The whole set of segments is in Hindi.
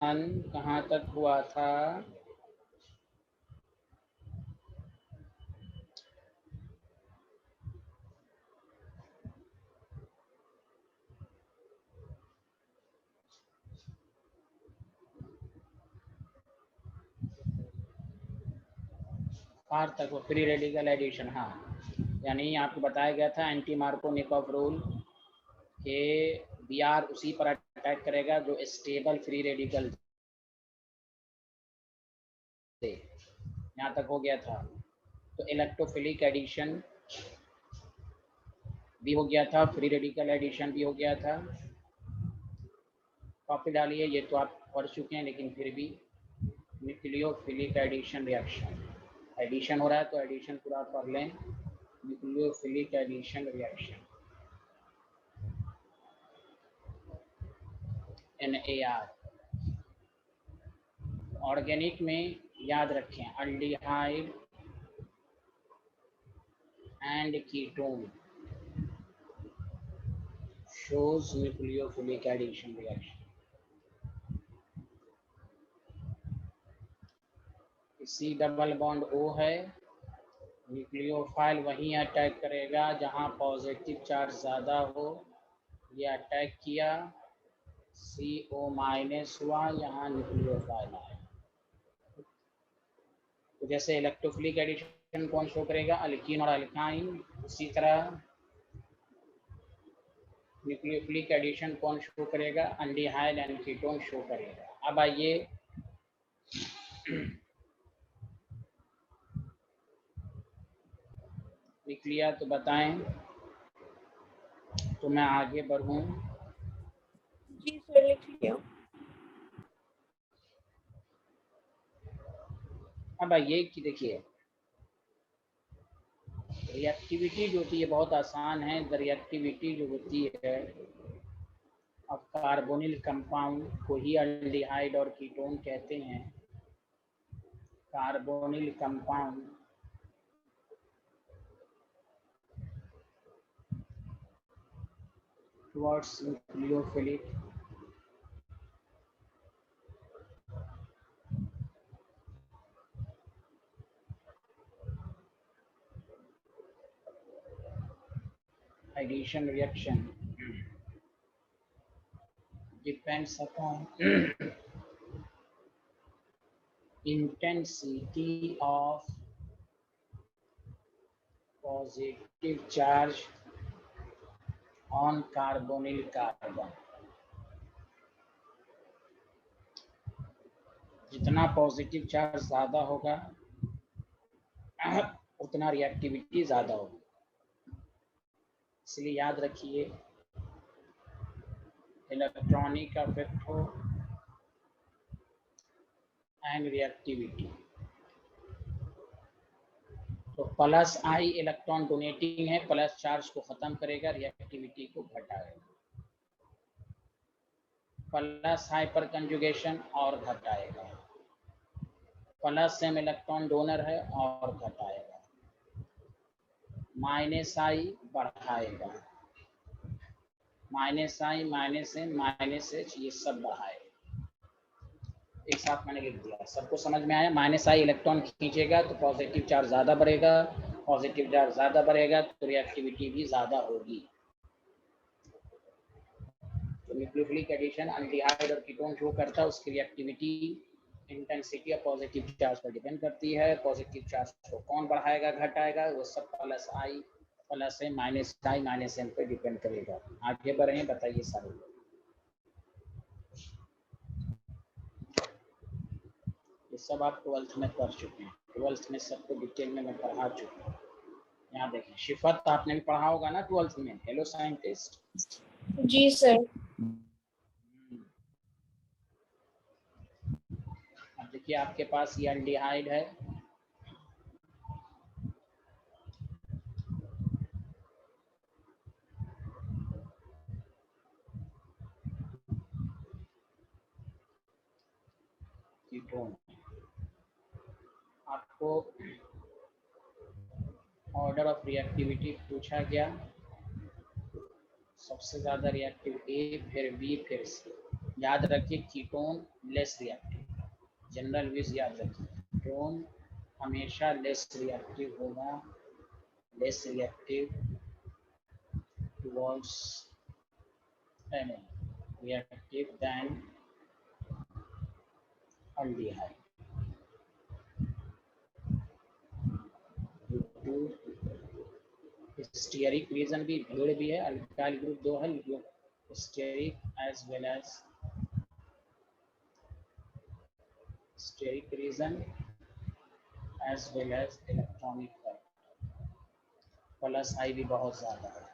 कहाँ तक हुआ था? पार तक वो फ्री रेडिकल एडिशन, हाँ, यानी आपको बताया गया था एंटी मार्कोनिकॉफ रूल के बी आर उसी पर अटैक करेगा जो स्टेबल फ्री रेडिकल थे। यहाँ तक हो गया था। तो इलेक्ट्रोफिलिक एडिशन भी हो गया था, फ्री रेडिकल एडिशन भी हो गया था। कॉपी डालिए, ये तो आप पढ़ चुके हैं लेकिन फिर भी। न्यूक्लियोफिलिक एडिशन रिएक्शन, एडिशन हो रहा है तो एडिशन पूरा पढ़ लें। Nucleophilic addition reaction, NAR। Organic में याद रखें aldehyde and ketone shows nucleophilic addition reaction। C double bond O है, न्यूक्लियोफाइल वहीं अटैक करेगा जहां पॉजिटिव चार्ज ज़्यादा हो। ये अटैक किया, CO माइनस हुआ, यहाँ न्यूक्लियोफाइल आया। तो जैसे इलेक्ट्रोफिलिक एडिशन कौन शो करेगा? अल्कीन और अल्काइन। उसी तरह न्यूक्लियोफिलिक एडिशन कौन शो करेगा? एल्डिहाइड एंड कीटोन शो करेगा। अब आइए लिख लिया तो बताएं, तो मैं आगे बढ़ूं। जी सर, लिख लिया। अब आइए कि देखिए रिएक्टिविटी जो होती है बहुत आसान है। रिएक्टिविटी जो होती है अब कार्बोनिल कंपाउंड को ही अल्डिहाइड और कीटोन कहते हैं। Carbonyl compound towards nucleophilic addition reaction depends upon intensity of positive charge on carbonyl carbon। जितना पॉजिटिव चार्ज ज़्यादा होगा उतना रिएक्टिविटी ज़्यादा होगी। इसलिए याद रखिए इलेक्ट्रॉनिक इफेक्ट हो एंड रिएक्टिविटी, तो प्लस आई इलेक्ट्रॉन डोनेटिंग है, प्लस चार्ज को खत्म करेगा, रिएक्टिविटी को घटाएगा। प्लस हाइपर कंजुगेशन और घटाएगा, प्लस एम इलेक्ट्रॉन डोनर है और घटाएगा, माइनस आई बढ़ाएगा, minus I minus M minus H ये सब बढ़ाएगा। एक साथ मैंने लिख दिया, सबको समझ में आया? माइनस आई इलेक्ट्रॉन खींचेगा तो पॉजिटिव चार्ज ज़्यादा बढ़ेगा, पॉजिटिव चार्ज ज़्यादा बढ़ेगा तो रिएक्टिविटी भी ज़्यादा होगी। तो न्यूक्लियोफिलिक एडिशन एल्डिहाइड और कीटोन शो करता है, उसकी reactivity intensity of positive charge पर डिपेंड करती है। पॉजिटिव चार्ज को कौन बढ़ाएगा घटाएगा, वो सब plus I plus M minus I minus M पे डिपेंड करेगा। आगे बढ़े, बताइए सारे लोग। ये सब आप 12th में पढ़ चुके हैं, 12th में सबको डिटेल में मैं पढ़ा चुका हूँ। यहाँ देखें, शिफत आपने भी पढ़ा होगा ना 12th में, हेलो साइंटिस्ट। जी सर। अब देखिए आपके पास ये एल्डिहाइड है, कीटोन। आपको ऑर्डर ऑफ रिएक्टिविटी पूछा गया, सबसे ज़्यादा रिएक्टिव ए, फिर बी, फिर सी। याद रखिए ketone less reactive, general wise याद रखिए, कीटोन हमेशा लेस रिएक्टिव होगा, less reactive towards reactive than aldehyde due to steric reason भी, भीड़ भी है, अल्काइल ग्रुप 2 है, steric as well as steric reason as well as electronic plus I भी बहुत ज़्यादा है।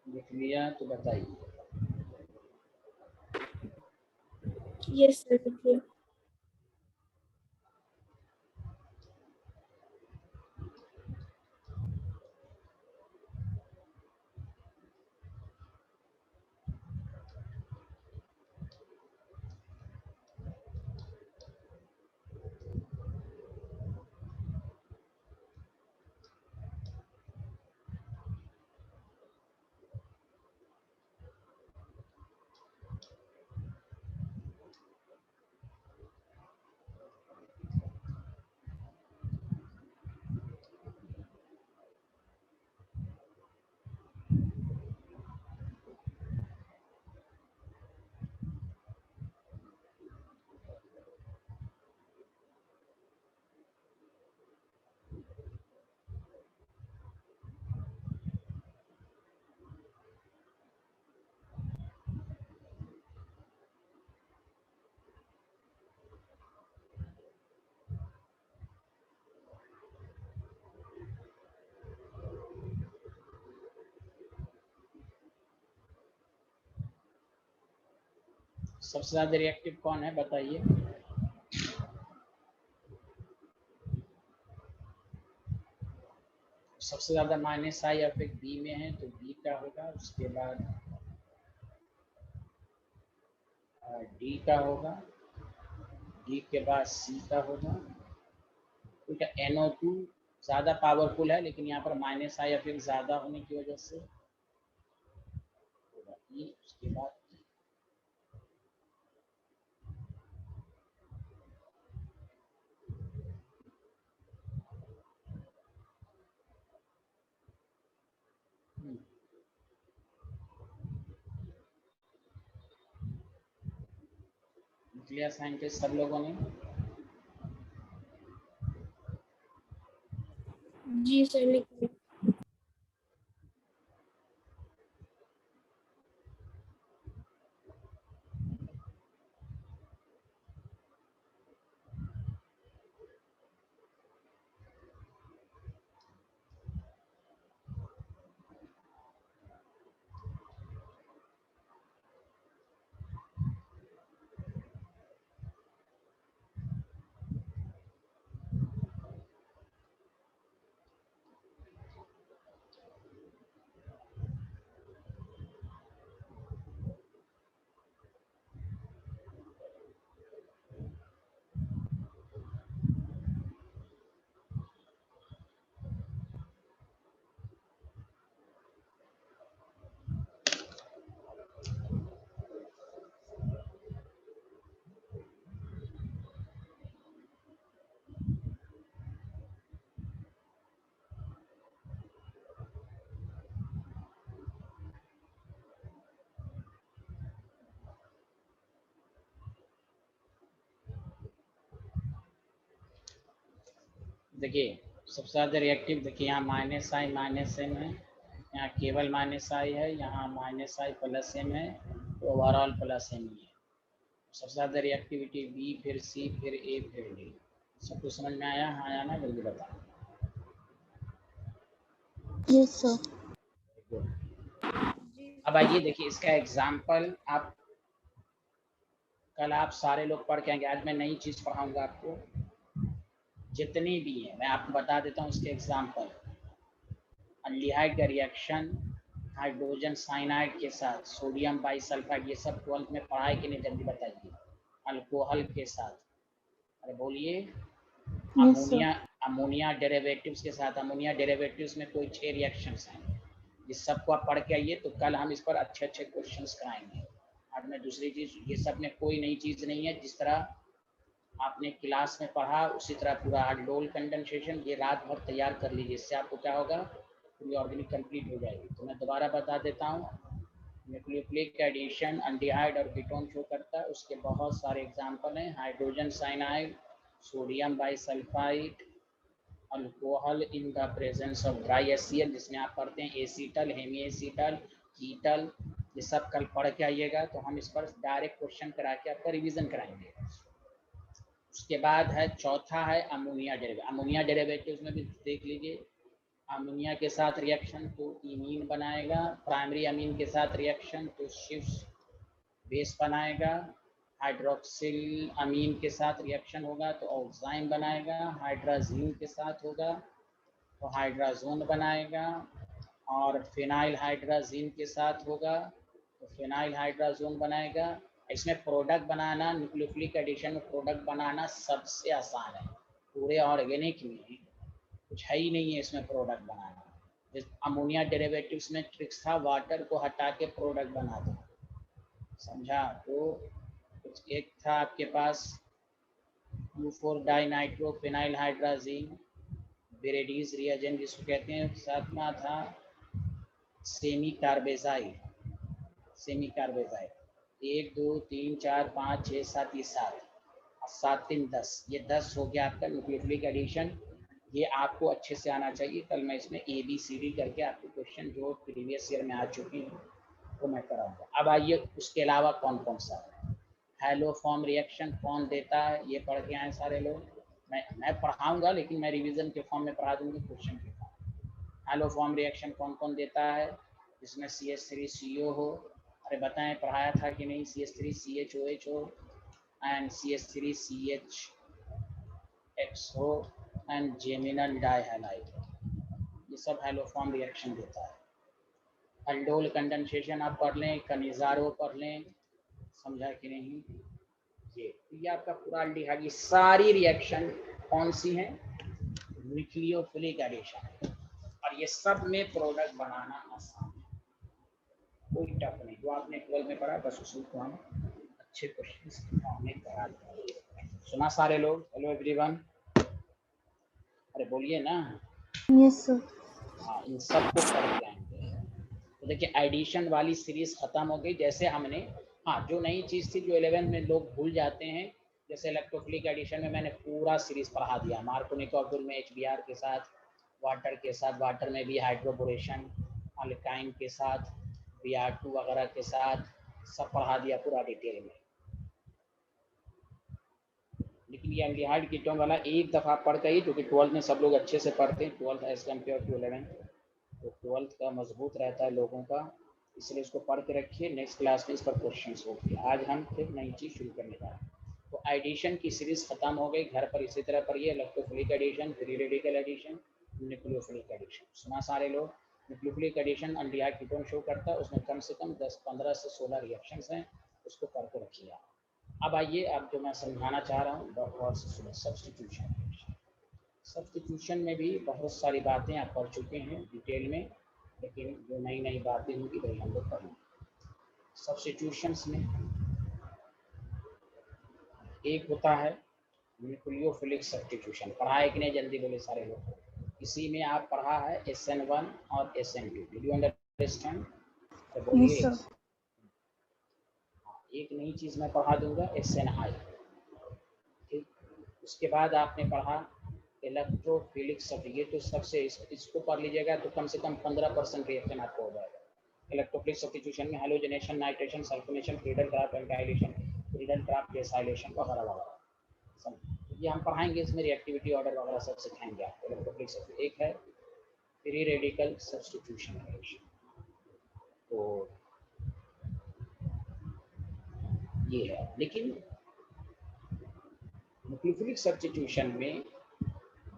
लिख लिया तो बताइए। यस सर लिख लिया। सबसे ज़्यादा रिएक्टिव कौन है बताइए। सबसे ज़्यादा माइनस आई अफेक्ट बी में है तो बी का होगा, उसके बाद डी का होगा, डी के बाद सी का होगा। ठीक है, NO2 ज़्यादा पावरफुल है लेकिन यहाँ पर माइनस आई अफेक्ट ज़्यादा होने की वजह से होगा ई, उसके बाद क्लियर साइंटिस्ट सब लोगों ने। जी सर लिख लिया। देखिए सबसे ज़्यादा रिएक्टिव, देखिए यहाँ माइनस आई माइनस एम है, यहाँ केवल माइनस आई है, यहाँ माइनस आई प्लस एम है, तो ओवरऑल प्लस एम ही है। सबसे ज़्यादा रिएक्टिविटी बी, फिर सी, फिर ए, फिर डी। सब कुछ समझ में आया? हाँ या ना, जल्दी बताओ। Yes sir. अब आइए देखिए इसका एग्जाम्पल आप कल आप सारे लोग पढ़ के आएंगे, आज मैं नई चीज़ पढ़ाऊंगा आपको। जितनी भी हैं मैं आपको बता देता हूँ उसके एग्जाम्पल। अल्डिहाइड का रिएक्शन हाइड्रोजन साइनाइड के साथ सोडियम बाइसल्फाइड, ये सब 12th में पढ़ाई के लिए जल्दी बताइए। अल्कोहल के साथ, अरे बोलिए। Yes sir. Ammonia, ammonia derivatives के साथ, अमोनिया डेरिवेटिव्स में कोई 6 रिएक्शंस हैं, जिस सबको आप पढ़ के आइए, तो कल हम इस पर अच्छे अच्छे क्वेश्चंस कराएंगे। आज मैं दूसरी चीज़, ये सब में कोई नई चीज़ नहीं है, जिस तरह आपने क्लास में पढ़ा उसी तरह पूरा aldol कंडेंसेशन ये रात भर तैयार कर लीजिए, इससे आपको क्या होगा, पूरी ऑर्गेनिक कंप्लीट हो जाएगी। तो मैं दोबारा बता देता हूँ, न्यूक्लियोफिलिक एडिशन अल्डिहाइड और कीटोन शो करता है, उसके बहुत सारे एग्जाम्पल हैं। Hydrogen cyanide, sodium bisulphide, alcohol in the presence of dry HCl, जिसमें आप पढ़ते हैं एसीटल, हेमी एसीटल, कीटल, ये सब कल पढ़ के आइएगा, तो हम इस पर डायरेक्ट क्वेश्चन करा के आपका रिवीजन कराएंगे। उसके बाद है चौथा है अमोनिया डेरिवेटिव। अमोनिया डेरिवेटिव्स में भी देख लीजिए, अमोनिया के साथ रिएक्शन तो इमीन बनाएगा, प्राइमरी अमीन के साथ रिएक्शन तो शिफ्ट बेस बनाएगा, हाइड्रोक्सिल अमीन के साथ रिएक्शन होगा तो ऑक्साइन बनाएगा, हाइड्राजीन के साथ होगा तो हाइड्राजोन बनाएगा, और फिनाइल हाइड्राजीन के साथ होगा तो फिनाइल हाइड्राजोन बनाएगा। इसमें प्रोडक्ट बनाना, न्यूक्लियोफिलिक एडिशन में प्रोडक्ट बनाना सबसे आसान है, पूरे ऑर्गेनिक में कुछ है ही नहीं है इसमें प्रोडक्ट बनाना। अमोनिया डेरिवेटिव्स में ट्रिक्स था, वाटर को हटा के प्रोडक्ट बना दो, समझा। तो कुछ एक था आपके पास U4 dinitro phenyl hydrazine Brady's reagent जिसको कहते हैं, सातवां था सेमी कार्बेजाइड, सेमी कार्बेजाइड 1 2 3 4 5 6 7, ये 7 और 7 3 10, ये 10 हो गया आपका न्यूक्लियोफिलिक एडिशन। ये आपको अच्छे से आना चाहिए, कल मैं इसमें ABCD करके आपको क्वेश्चन जो प्रीवियस ईयर में आ चुकी हैं वो मैं कराऊंगा। अब आइए उसके अलावा कौन कौन सा है। हेलो फॉर्म रिएक्शन कौन देता है, ये पढ़ के आए सारे लोग। मैं पढ़ाऊंगा लेकिन मैं रिवीजन के फॉर्म में पढ़ा दूंगी, क्वेश्चन के फॉर्म। हेलो फॉर्म रिएक्शन कौन कौन देता है, जिसमें CH3CO हो, अरे बताएं पढ़ाया था कि नहीं, CH3CHOH हो एंड CH3CHX हो एंड जेमिनल डाइहैलाइड, ये सब हेलोफॉर्म रिएक्शन देता है। अल्डोल कंडेंसेशन आप पढ़ लें, कनिजारो पढ़ लें, समझा कि नहीं। ये आपका पूरा अल्डिहाइड, ये सारी रिएक्शन कौन सी है, न्यूक्लियोफिलिक एडिशन, और ये सब में प्रोडक्ट बनाना आसान है, कोई टफ नहीं। जो आपने 12 में पढ़ा बस उसी को हम अच्छे क्वेश्चन हमने करा दिया। सुना सारे लोग, हेलो एवरीवन, अरे बोलिए ना। Yes sir. हाँ, इन सबको पढ़ के आएंगे। तो देखिए एडिशन वाली सीरीज खत्म हो गई, जैसे हमने, हाँ जो नई चीज़ थी जो 11 में लोग भूल जाते हैं, जैसे इलेक्ट्रोफिलिक एडिशन में मैंने पूरा सीरीज पढ़ा दिया, मार्कोनिक ऑर्बिटल में HBr के साथ, वाटर के साथ, वाटर में भी हाइड्रोबोरेशन, अल्काइन के साथ Br2 वगैरह के साथ, सब पढ़ा दिया पूरा डिटेल में। लेकिन ये एल्डिहाइड कीटोन वाला एक दफ़ा पढ़ के, जो कि 12th में सब लोग अच्छे से पढ़ते हैं, 12th एज कम्पेयर टू 11, तो 12th का मजबूत रहता है लोगों का, इसलिए इसको पढ़ के रखिए, नेक्स्ट क्लास में इस पर क्वेश्चंस होंगे। आज हम फिर नई चीज़ शुरू करने जा रहे हैं। तो एडिशन की सीरीज खत्म हो गई, घर पर इसी तरह पढ़िए, electrophilic addition, free radical addition, nucleophilic addition. सुना सारे लोग। Nucleophilic addition aldehyde ketone show करता है, उसमें कम से कम 10-15 से 16 रिएक्शंस हैं, उसको करके रखिए आप। अब आइए, अब जो मैं समझाना चाह रहा हूँ बहुत से सुनिए, सब्स्टिट्यूशन। सब्स्टिट्यूशन में भी बहुत सारी बातें आप पढ़ चुके हैं डिटेल में, लेकिन जो नई नई बातें होंगी वही हम लोग पढ़ेंगे। सब्स्टिट्यूशंस में एक होता है न्यूक्लियोफिलिक सब्स्टिट्यूशन, पढ़ा है कि नहीं, जल्दी बोले सारे लोग। इसी में आप पढ़ा है SN1 और SN2, डिड यू अंडरस्टैंड, तो बोलिए। Yes sir. एक नई चीज़ मैं पढ़ा दूंगा, SNI, ठीक। उसके बाद आपने पढ़ा इलेक्ट्रोफिलिक सब्स्टिट्यूशन, ये तो सबसे इसको पढ़ लीजिएगा तो कम से कम 15% रिएक्शन आपको हो जाएगा। इलेक्ट्रोफिलिक सब्स्टिट्यूशन में हैलोजनेशन, नाइट्रेशन, सल्फोनेशन, फ्रीडल ट्रैप, एल्काइलेशन, फ्रीडल ट्रैप, डेसाइलेशन वगैरह वगैरह सब ये हम पढ़ाएंगे, इसमें रिएक्टिविटी ऑर्डर वगैरह सब सिखाएंगे आपको। इलेक्ट्रोफिलिक सब्स्टिट्यूशन एक है फ्री रेडिकल सब्स्टिट्यूशन रिएक्शन, तो ये है। लेकिन न्यूक्लियोफिलिक सब्स्टिट्यूशन में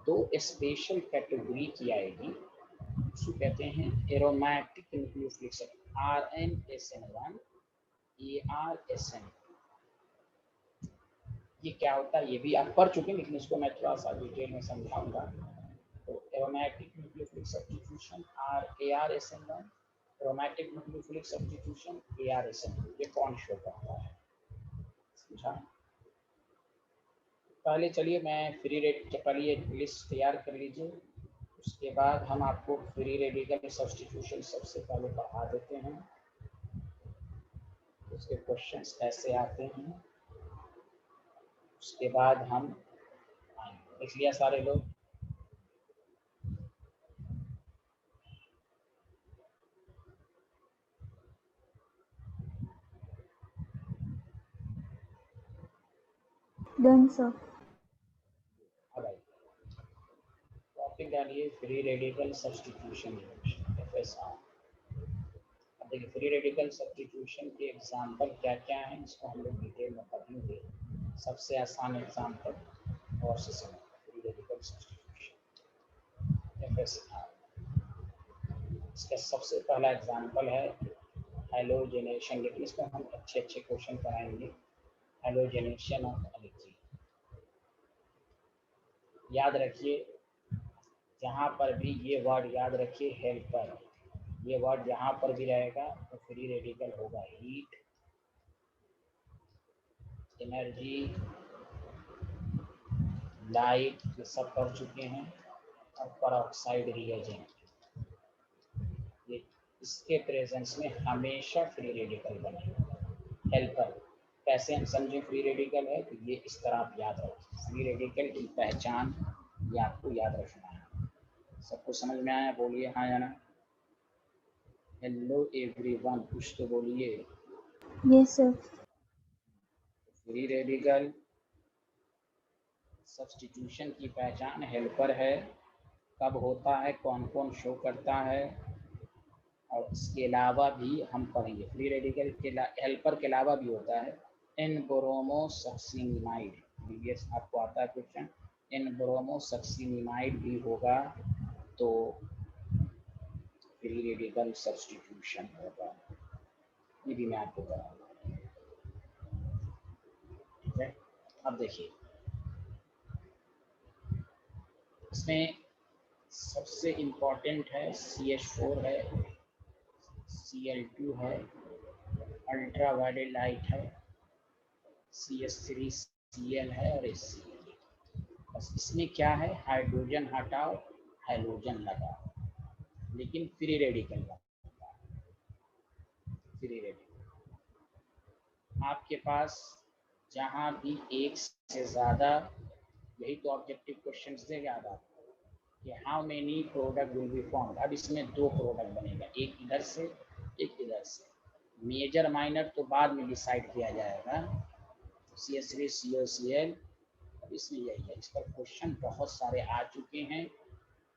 दो स्पेशल कैटेगरी की आएगी, उसको कहते हैं aromatic nucleophilic substitution, RNSN1, ARSN। ये क्या होता है ये भी आप पढ़ चुके हैं, लेकिन इसको मैं थोड़ा सा डिटेल में समझाऊंगा। तो aromatic nucleophilic substitution ARSN1, aromatic nucleophilic substitution ARSN2, ये कौन शो करता है, समझा। पहले चलिए मैं फ्री रेड के पहले एक लिस्ट तैयार कर लीजिए, उसके बाद हम आपको फ्री रेडिकल सब्स्टिट्यूशन सबसे पहले पढ़ा देते हैं, उसके क्वेश्चंस कैसे आते हैं, उसके बाद हम लिख लिया सारे लोग। Done sir. अब आइए टॉपिक डालिए फ्री रेडिकल सब्स्टिट्यूशन FSR। अब देखिए फ्री रेडिकल सब्स्टिट्यूशन के एग्जाम्पल क्या क्या हैं, इसको हम लोग डिटेल में पढ़ेंगे। सबसे आसान एग्जाम्पल और से समझ फ्री रेडिकल सब्स्टिट्यूशन FSR। इसका सबसे पहला एग्जाम्पल है हेलोजेनेशन, लेकिन इसमें हम अच्छे अच्छे क्वेश्चन कराएंगे। हेलोजेनेशन ऑफ एनर्जी, याद रखिए जहाँ पर भी ये वर्ड याद रखिए हेल्पर, ये वर्ड जहाँ पर भी रहेगा तो फ्री रेडिकल होगा। हीट, एनर्जी, लाइट, ये सब पढ़ चुके हैं। और परऑक्साइड रिएजेंट, ये इसके प्रेजेंस में हमेशा फ्री रेडिकल बनेगा। हेल्पर कैसे हम समझें फ्री रेडिकल है, तो ये इस तरह आप याद रखें। फ्री रेडिकल की पहचान ये आपको याद रखना है। सबको समझ में आया, बोलिए हाँ या ना। हेलो एवरीवन, कुछ तो बोलिए। Yes sir. Free radical substitution की पहचान हेल्पर है, कब होता है, कौन कौन शो करता है, और इसके अलावा भी हम पढ़ेंगे। फ्री रेडिकल के हेल्पर के अलावा भी होता है एन ब्रोमोसक्सिनिमाइड, प्रीवियस आपको आता है क्वेश्चन, एन ब्रोमोसक्सिनिमाइड भी होगा तो फ्री रेडिकल सब्स्टिट्यूशन होगा। ये भी मैं आपको बताऊंगा, ठीक है। अब देखिए इसमें सबसे इम्पोर्टेंट है CH4 है, Cl2 है, अल्ट्रा वायलेट लाइट है, CH3 Cl है और HCl। बस इसमें क्या है, हाइड्रोजन हटाओ हाइड्रोजन लगाओ, लेकिन फ्री रेडिकल बनता है। फ्री रेडिकल आपके पास जहाँ भी एक से ज़्यादा, यही तो ऑब्जेक्टिव क्वेश्चन देगा आपको कि how many product will be formed. अब इसमें दो प्रोडक्ट बनेगा, एक इधर से एक इधर से। मेजर माइनर तो बाद में डिसाइड किया जाएगा, CH3 COCl। अब इसमें यही है, इस पर क्वेश्चन बहुत सारे आ चुके हैं।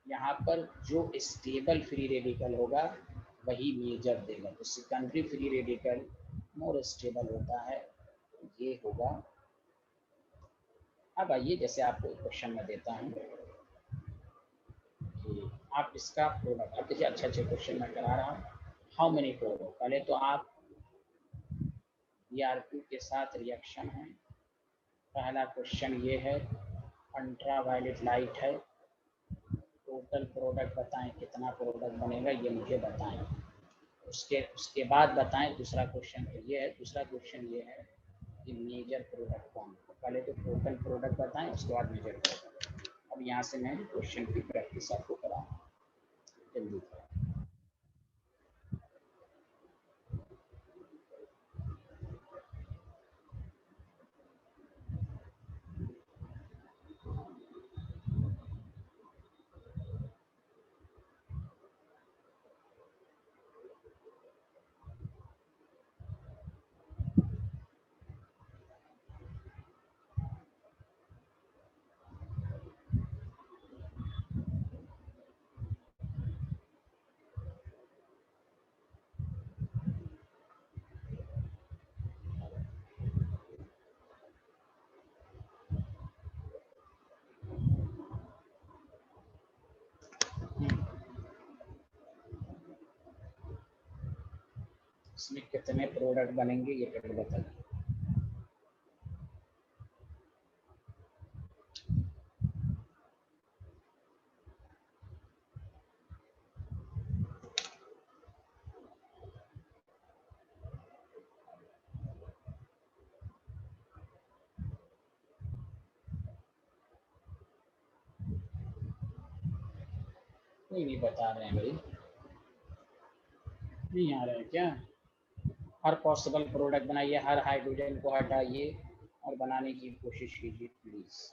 यहाँ पर जो स्टेबल फ्री रेडिकल होगा वही मेजर देगा, तो secondary free radical more stable होता है, ये होगा। अब आइए जैसे आपको क्वेश्चन में देता हूँ कि आप इसका प्रोडक्ट, अब देखिए अच्छे अच्छे क्वेश्चन मैं करा रहा हूँ। हाउ मेनी प्रोडक्ट, पहले तो आप ERQ के साथ रिएक्शन है। पहला क्वेश्चन ये है, अल्ट्रा वायलेट लाइट है, टोटल प्रोडक्ट बताएं, कितना प्रोडक्ट बनेगा ये मुझे बताएं। उसके उसके बाद बताएं दूसरा क्वेश्चन। तो ये है दूसरा क्वेश्चन, ये है कि मेजर प्रोडक्ट कौन। पहले तो टोटल प्रोडक्ट बताएं, उसके बाद मेजर प्रोडक्ट। अब यहाँ से मैं क्वेश्चन की प्रैक्टिस आपको कराऊँ, जल्दी करें। इसमें कितने प्रोडक्ट बनेंगे ये फिर बताइए। कोई नहीं बता रहे हैं भाई, नहीं आ रहा है क्या? हर पॉसिबल प्रोडक्ट बनाइए, हर हाइड्रोजन को हटाइए और बनाने की कोशिश कीजिए प्लीज़।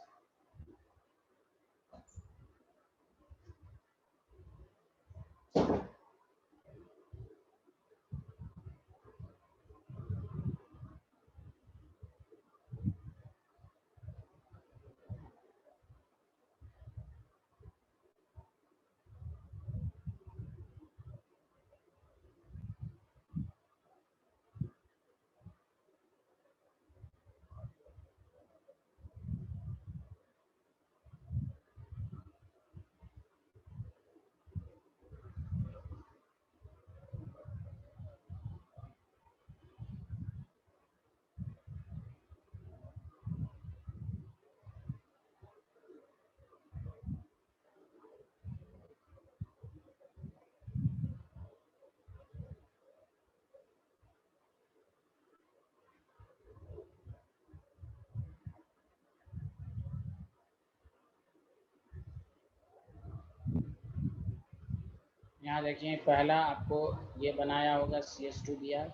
यहाँ देखिए, पहला आपको ये बनाया होगा CH2Br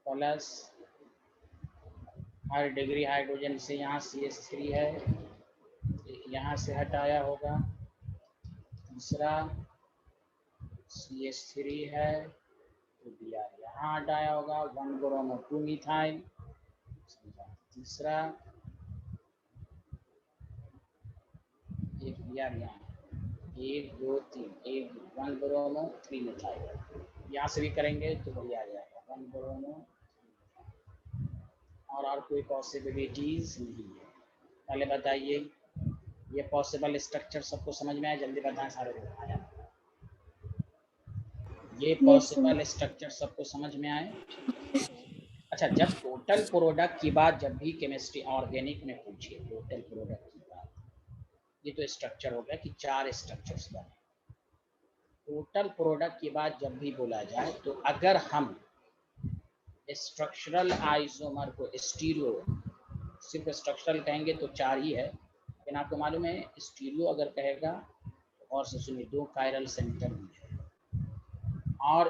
प्लस हर डिग्री हाइड्रोजन से यहाँ CH3 है, यहाँ से हटाया होगा। दूसरा CH3 है तो Br यहाँ हटाया होगा, 1 ब्रोमो 2 मिथाइल। तीसरा एक Br यहाँ, 1 2 3, 1 ब्रोमो 3 मिथाइल। यहाँ से भी करेंगे तो बढ़िया आ जाएगा, 1 ब्रोमो। और कोई पॉसिबिलिटीज नहीं है। पहले बताइए, ये पॉसिबल स्ट्रक्चर सबको समझ में आया? जल्दी बताएं सारे लोग। आया ये Yes, sir. पॉसिबल स्ट्रक्चर सबको समझ में आए? अच्छा, जब टोटल प्रोडक्ट की बात जब भी केमिस्ट्री ऑर्गेनिक में पूछिए, टोटल प्रोडक्ट की बात, ये तो स्ट्रक्चर हो गया कि 4 स्ट्रक्चर्स बने। टोटल प्रोडक्ट की बात जब भी बोला जाए तो अगर हम स्ट्रक्चरल आइसोमर को स्टीरियो, सिर्फ स्ट्रक्चरल कहेंगे तो 4 ही है, लेकिन आपको मालूम है स्टीरियो अगर कहेगा और से सुनिए, 2 कायरल सेंटर भी है और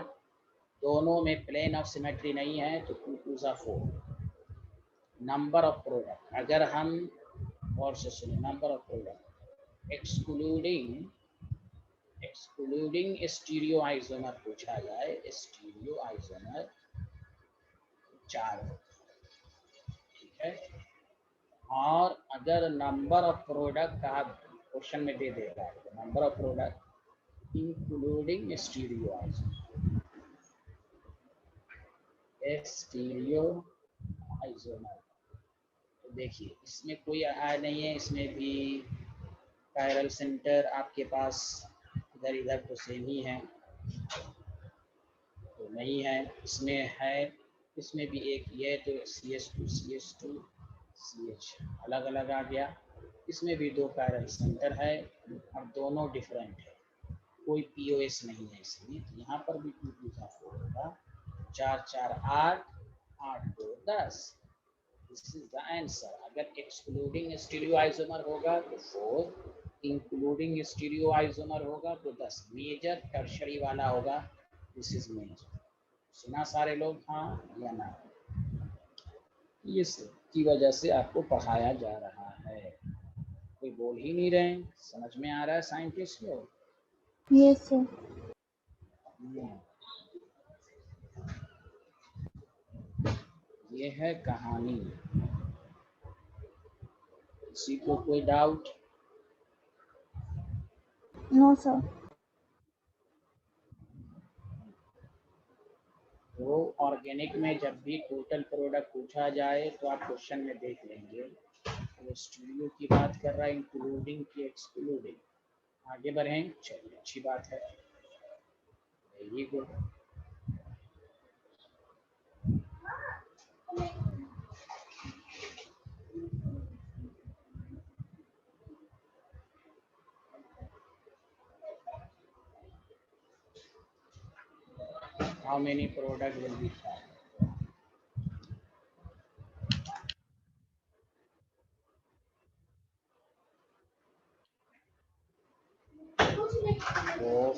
दोनों में प्लेन ऑफ सिमेट्री नहीं है तो 2 2 ज़ा 4। नंबर ऑफ प्रोडक्ट अगर हम और से सुनिए, number of product excluding stereo isomer पूछा जाए, स्टीरियो आइसोमर 4, ठीक है। और अगर नंबर ऑफ प्रोडक्ट का क्वेश्चन में दे देगा तो number of product including stereo isomer, तो देखिए इसमें कोई आया नहीं है, इसमें भी कायरल सेंटर आपके पास इधर इधर तो सेम ही है, तो नहीं है। इसमें है, इसमें भी एक ये तो CH2 CH अलग अलग आ गया। इसमें भी 2 कायरल सेंटर है और दोनों डिफरेंट है, कोई POS नहीं है इसमें। तो यहाँ पर भी 2 2 ज़ा 4 होगा, 4 4 8, 8 2 10। This is the answer. अगर एक्सक्लूडिंग स्टीरियो आइसोमर होगा तो 4, इंक्लूडिंग स्टीरियो आइसोमर होगा तो 10। मेजर टर्शरी वाला होगा, दिस इज मेजर। सुना सारे लोग? हाँ या ना? इसकी वजह से आपको पढ़ाया जा रहा है। कोई बोल ही नहीं रहे, समझ में आ रहा है साइंटिस्ट लोग? Yes, sir. ये है कहानी। किसी को कोई डाउट? No, sir. तो ऑर्गेनिक में जब भी टोटल प्रोडक्ट पूछा जाए तो आप क्वेश्चन में देख लेंगे वो स्टीरियो की बात कर रहा है, इंक्लूडिंग की एक्सक्लूडिंग। आगे बढ़ें, चलिए अच्छी बात है, very good. How many product will be found? Four.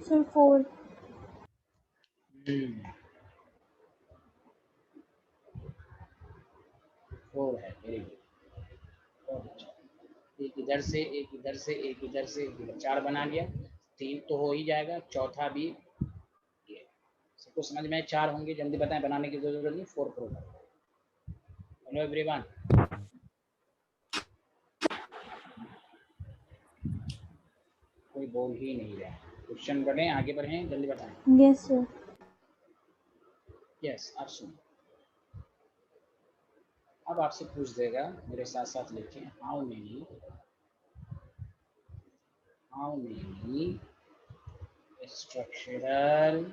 Sir, 4. 4 है, वेरी गुड। एक इधर से एक इधर से एक इधर से 4 बना लिया, 3 तो हो ही जाएगा, चौथा भी ये। सबको समझ में 4 होंगे, जल्दी बताएं, बनाने की जरूरत नहीं। 4 प्रोडक्ट। हेलो एवरीवन, कोई बोल ही नहीं रहा। क्वेश्चन बढ़े, आगे बढ़ें, जल्दी बताएं। Yes, sir. यस, आप सुनो। अब आपसे पूछ देगा, मेरे साथ साथ लिखें, हाउ मेनी स्ट्रक्चरल।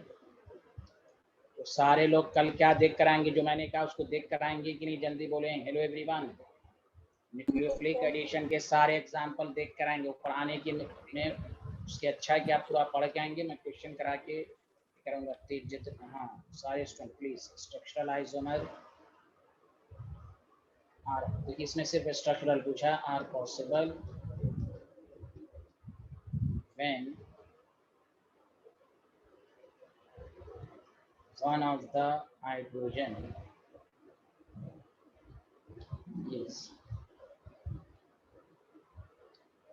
तो सारे लोग कल क्या देख कर आएंगे, जो मैंने कहा उसको देख कर आएंगे कि नहीं, जल्दी बोलें। हेलो एवरीवन, न्यूक्लियोफिलिक एडिशन के सारे एग्जाम्पल देख कर आएंगे। ऊपर आने की में उसके अच्छा है कि आप पूरा पढ़ के आएंगे, मैं क्वेश्चन करा के करूँगा तेज जितना। हाँ, सारे student please. Structural isomer are, देखिए इसमें सिर्फ स्ट्रक्चरल पूछा। Are possible when one of the hydrogen is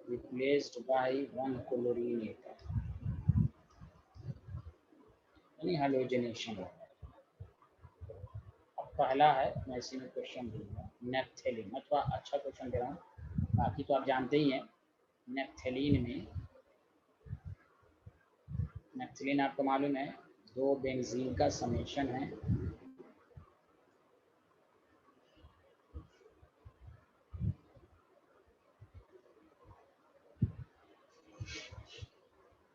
replaced by one chlorine atom, यानी हाइड्रोजनेशन। अब पहला है, मैं इसी में क्वेश्चन दूंगा, नेप्थेलिन। मैं थोड़ा अच्छा क्वेश्चन दे रहा हूँ, बाकी तो आप जानते ही हैं। नेप्थेलिन आपको मालूम है 2 बेंजीन का समेशन है।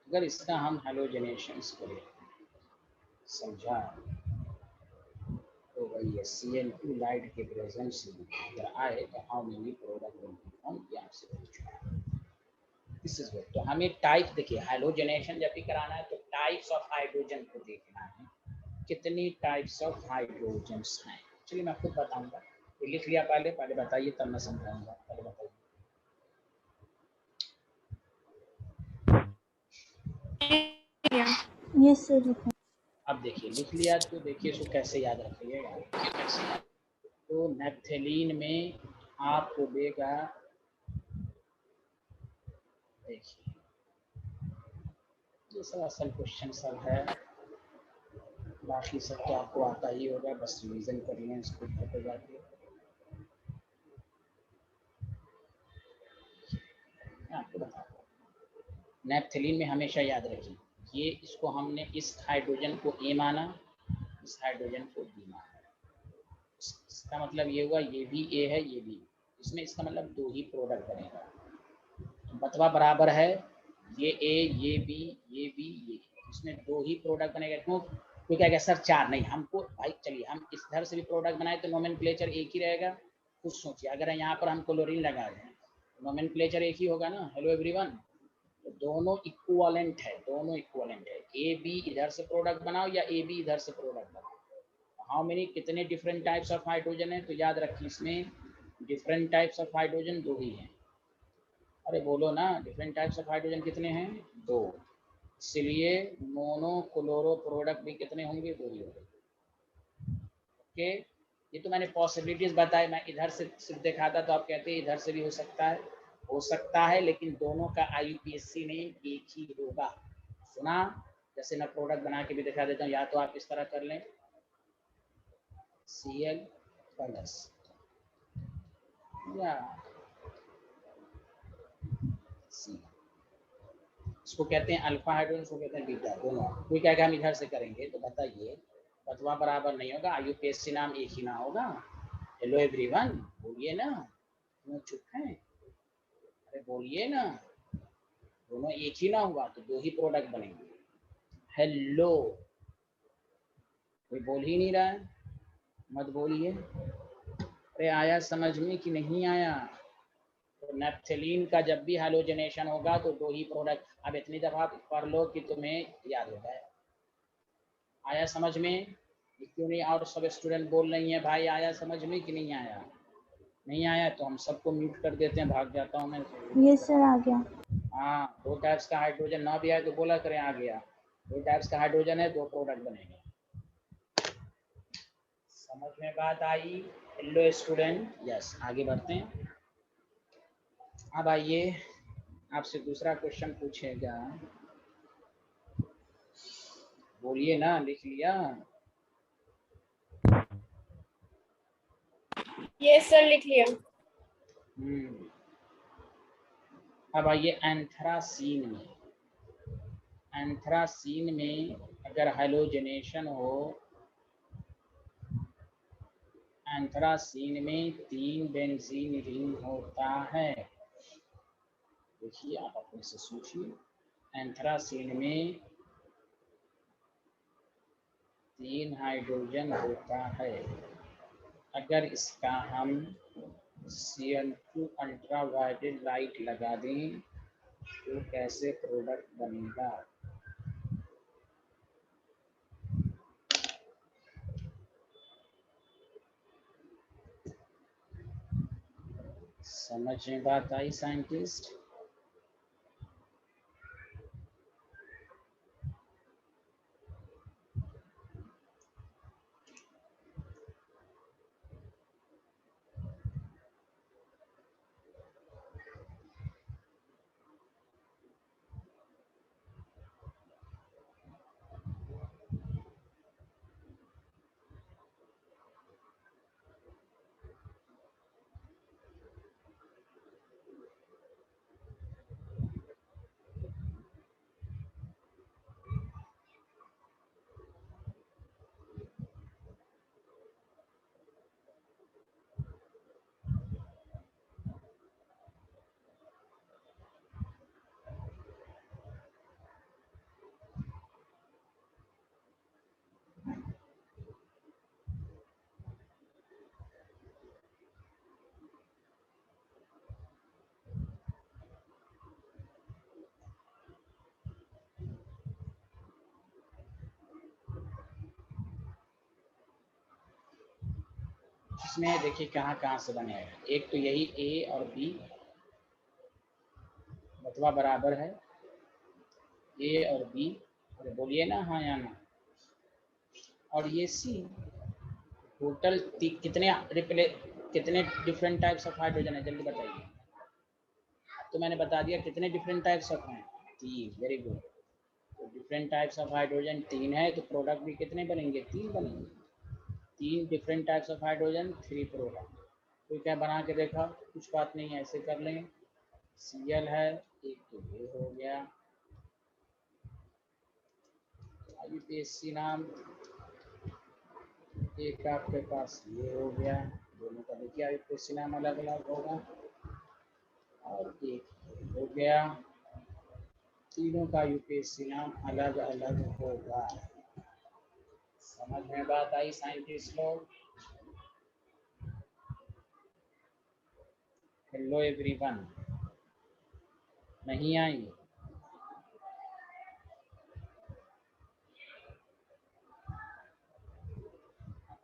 अगर इसका हम हाइड्रोजनेशन करें समझा, तो वही है Cl2 लाइट के प्रेजेंस में अगर आए तो how many product will be form, ये आपसे पूछा है। This is good. तो हमें टाइप, देखिए हाइड्रोजनेशन जब भी कराना है तो टाइप्स ऑफ हाइड्रोजन को देखना है, कितनी टाइप्स ऑफ हाइड्रोजन्स हैं। चलिए मैं खुद बताऊंगा, तो लिख लिया पहले बताइए, तब मैं समझाऊंगा। पहले बताइए। Yes, sir. अब देखिए लिख लिया, तो देखिए इसको कैसे याद रखिएगा। तो नेप्थेलीन में आपको देगा, देखिए ये सब असल क्वेश्चन सब है, बाकी सब तो आपको आता ही होगा, बस रिवीजन कर लें इसको घर पे जाके। आपको बता, नेप्थेलीन में हमेशा याद रखिए, ये इसको हमने इस हाइड्रोजन को ए माना, इस हाइड्रोजन को बी माना। इसका मतलब ये हुआ ये भी ए है, ये भी। इसमें इसका मतलब 2 ही प्रोडक्ट बनेगा। बतवा बराबर है, ये ए, ये बी, ये बी, ये। इसमें 2 ही प्रोडक्ट बनेगा। क्यों? कोई कहेगा सर 4 नहीं, हमको भाई चलिए हम इस धर से भी प्रोडक्ट बनाए तो नोमेनक्लेचर एक ही रहेगा। कुछ सोचिए, अगर यहाँ पर हम क्लोरीन लगा रहे हैं नोमेनक्लेचर एक ही होगा ना। हेलो एवरीवन, तो दोनों इक्विवेलेंट है, दोनों इक्विवेलेंट है। ए बी इधर से प्रोडक्ट बनाओ या ए बी इधर से प्रोडक्ट बनाओ। हाउ मेनी, कितने डिफरेंट टाइप्स ऑफ हाइड्रोजन है, तो याद रखिए इसमें डिफरेंट टाइप्स ऑफ हाइड्रोजन 2 ही हैं। अरे बोलो ना, डिफरेंट टाइप्स ऑफ हाइड्रोजन कितने हैं? 2। इसलिए मोनो क्लोरो प्रोडक्ट भी कितने होंगे? 2 ही होंगे। ओके, ये तो मैंने पॉसिबिलिटीज बताए। मैं इधर से सिर्फ दिखाता तो आप कहते हैं इधर से भी हो सकता है, लेकिन दोनों का IUPAC में एक ही होगा। सुना? जैसे मैं प्रोडक्ट बना के भी दिखा देता हूँ, या तो आप इस तरह कर लें, Cl प्लस या सी, इसको कहते हैं अल्फा हाइड्रोजन, इसको कहते हैं बीटा, दोनों। कोई कहेगा हम इधर से करेंगे, तो बताइए बतवा बराबर नहीं होगा, आयुपीएससी नाम एक ही ना होगा। हेलो एवरीवन, बोलिए ना, क्यों चुप हैं? अरे बोलिए ना, दोनों एक ही ना हुआ तो दो ही प्रोडक्ट बनेंगे। हेलो, कोई बोल ही नहीं रहा है, मत बोलिए। अरे आया समझ में कि नहीं आया? तो नेप्थलीन का जब भी हैलोजनेशन होगा तो दो ही प्रोडक्ट। अब इतनी दफा पढ़ लो कि तुम्हें याद हो जाए। आया समझ में? क्यों नहीं और सब स्टूडेंट बोल रही हैं भाई आया समझ में कि नहीं आया? नहीं आया तो हम सबको म्यूट कर देते हैं, भाग जाता हूँ मैं। यस सर, आ गया। हाँ, दो टाइप्स का हाइड्रोजन ना भी आए तो बोला करें आ गया। दो टाइप्स का हाइड्रोजन है, दो प्रोडक्ट बनेंगे। समझ में बात आई? हेलो स्टूडेंट, यस, आगे बढ़ते हैं। अब आइए, आपसे दूसरा क्वेश्चन पूछेगा, बोलिए ना, लिख लिया? यस सर, लिख लिया। अब आइए एंथ्रासीन में। एंथ्रासीन में अगर हैलोजनेशन हो, एंथ्रासीन में 3 बेंजीन रिंग होता है। देखिए आप अपने से सोचिए, एंथ्रासीन में 3 हाइड्रोजन होता है। अगर इसका हम Cl2 अल्ट्रावायलेट लाइट लगा दें तो कैसे प्रोडक्ट बनेगा? समझ में बात आई साइंटिस्ट? इसमें देखिए कहाँ कहाँ से बनेगा। एक तो यही ए और बी बतवा बराबर है, ए और बी, अरे बोलिए ना हाँ या ना। और ये सी, टोटल कितने डिफरेंट टाइप्स ऑफ हाइड्रोजन है, जल्दी बताइए। तो मैंने बता दिया कितने डिफरेंट टाइप्स ऑफ हैं, 3, वेरी गुड। तो डिफरेंट टाइप्स ऑफ हाइड्रोजन 3 है, तो प्रोडक्ट भी कितने बनेंगे? 3 बनेंगे। 3 different types of hydrogen, 3 product. तो क्या बना के देखा? कुछ बात नहीं, ऐसे कर लें। Cl है, एक तो ये हो गया, आईयूपीएसी नाम, एक आपके पास ये हो गया, दोनों का देखिए आईयूपीएसी नाम अलग अलग होगा, और एक हो गया, तीनों का यूपीएससी नाम अलग अलग होगा। समझ में बात आई साइंटिस्ट लोग? हेलो एवरीवन, नहीं आई?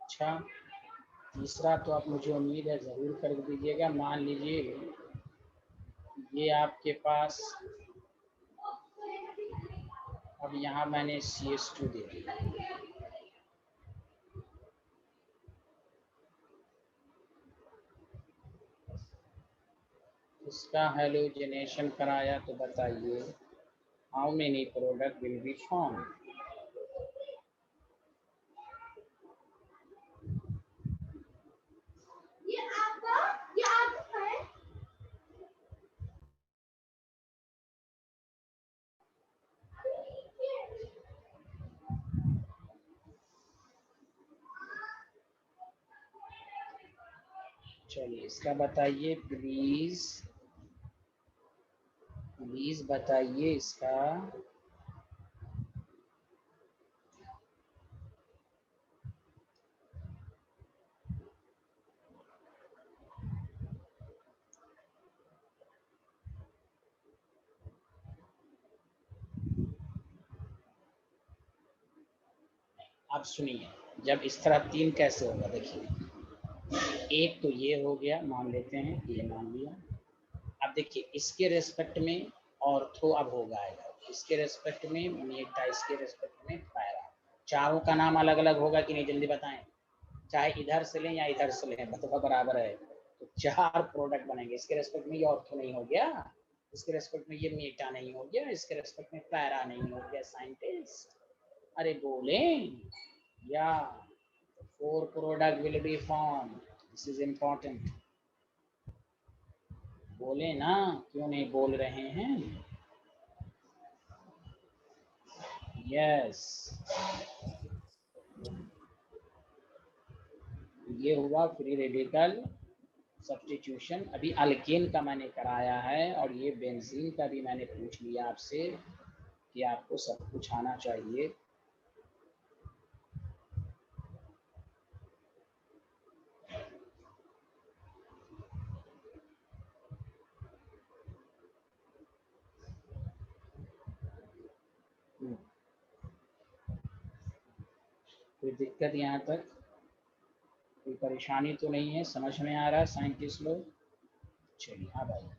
अच्छा, तीसरा तो आप मुझे उम्मीद है ज़रूर कर दीजिएगा। मान लीजिए ये आपके पास, अब यहाँ मैंने CH2 दे दिया, इसका हैलोजनेशन कराया, तो बताइए how many product will be form? चलिए इसका बताइए प्लीज, प्लीज बताइए इसका। अब सुनिए, जब इस तरह 3 कैसे होगा, देखिए एक तो ये हो गया, मान लेते हैं ये मान लिया। अब देखिए इसके रेस्पेक्ट में ऑर्थो अब होगा आएगा, इसके रेस्पेक्ट में मेटा, इसके रेस्पेक्ट में पैरा। चारों का नाम अलग अलग होगा कि नहीं, जल्दी बताएं। चाहे इधर से लें या इधर से लें, बतवा बराबर है। तो 4 प्रोडक्ट बनेंगे। इसके रेस्पेक्ट में ये ऑर्थो नहीं हो गया, इसके रेस्पेक्ट में ये मेटा नहीं हो गया, इसके रेस्पेक्ट में पैरा नहीं हो गया। साइंटिस्ट अरे बोले या 4 product will be form, this is important. बोले ना, क्यों नहीं बोल रहे हैं? यस, ये हुआ फ्री रेडिकल सब्स्टिट्यूशन। अभी अल्केन का मैंने कराया है, और ये बेंजीन का भी मैंने पूछ लिया आपसे कि आपको सब कुछ आना चाहिए। कोई दिक्कत यहाँ तक, कोई परेशानी तो नहीं है? समझ में आ रहा है साइंटिस्ट लोग? चलिए हाँ भाई,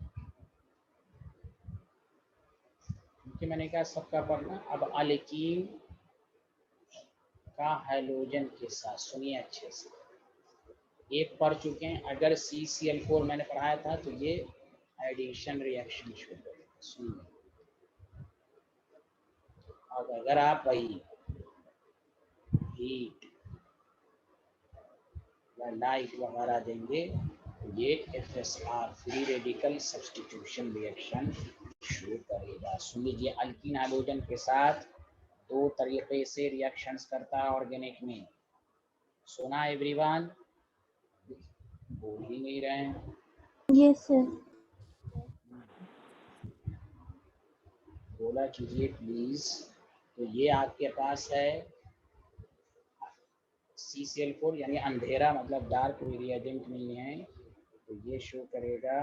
क्योंकि मैंने कहा सबका पढ़ना। अब अल्कीन का हाइड्रोजन के साथ सुनिए अच्छे से, एक पढ़ चुके हैं। अगर CCl4 मैंने पढ़ाया था तो ये एडिशन रिएक्शन शुरू करेगा, सुनिए। अब अगर आप वही हीट या लाइट वगैरह देंगे तो ये FSR free radical substitution reaction शुरू करेगा। सुन लीजिए, अल्कीन हाइड्रोजन के साथ 2 तरीके से रिएक्शंस करता है ऑर्गेनिक में। सुना एवरीवन? बोल ही नहीं रहे हैं। Yes, sir. बोला कीजिए प्लीज। तो ये आपके पास है CCl4 यानी अंधेरा, मतलब डार्क रिएजेंट नहीं है, तो ये शो करेगा।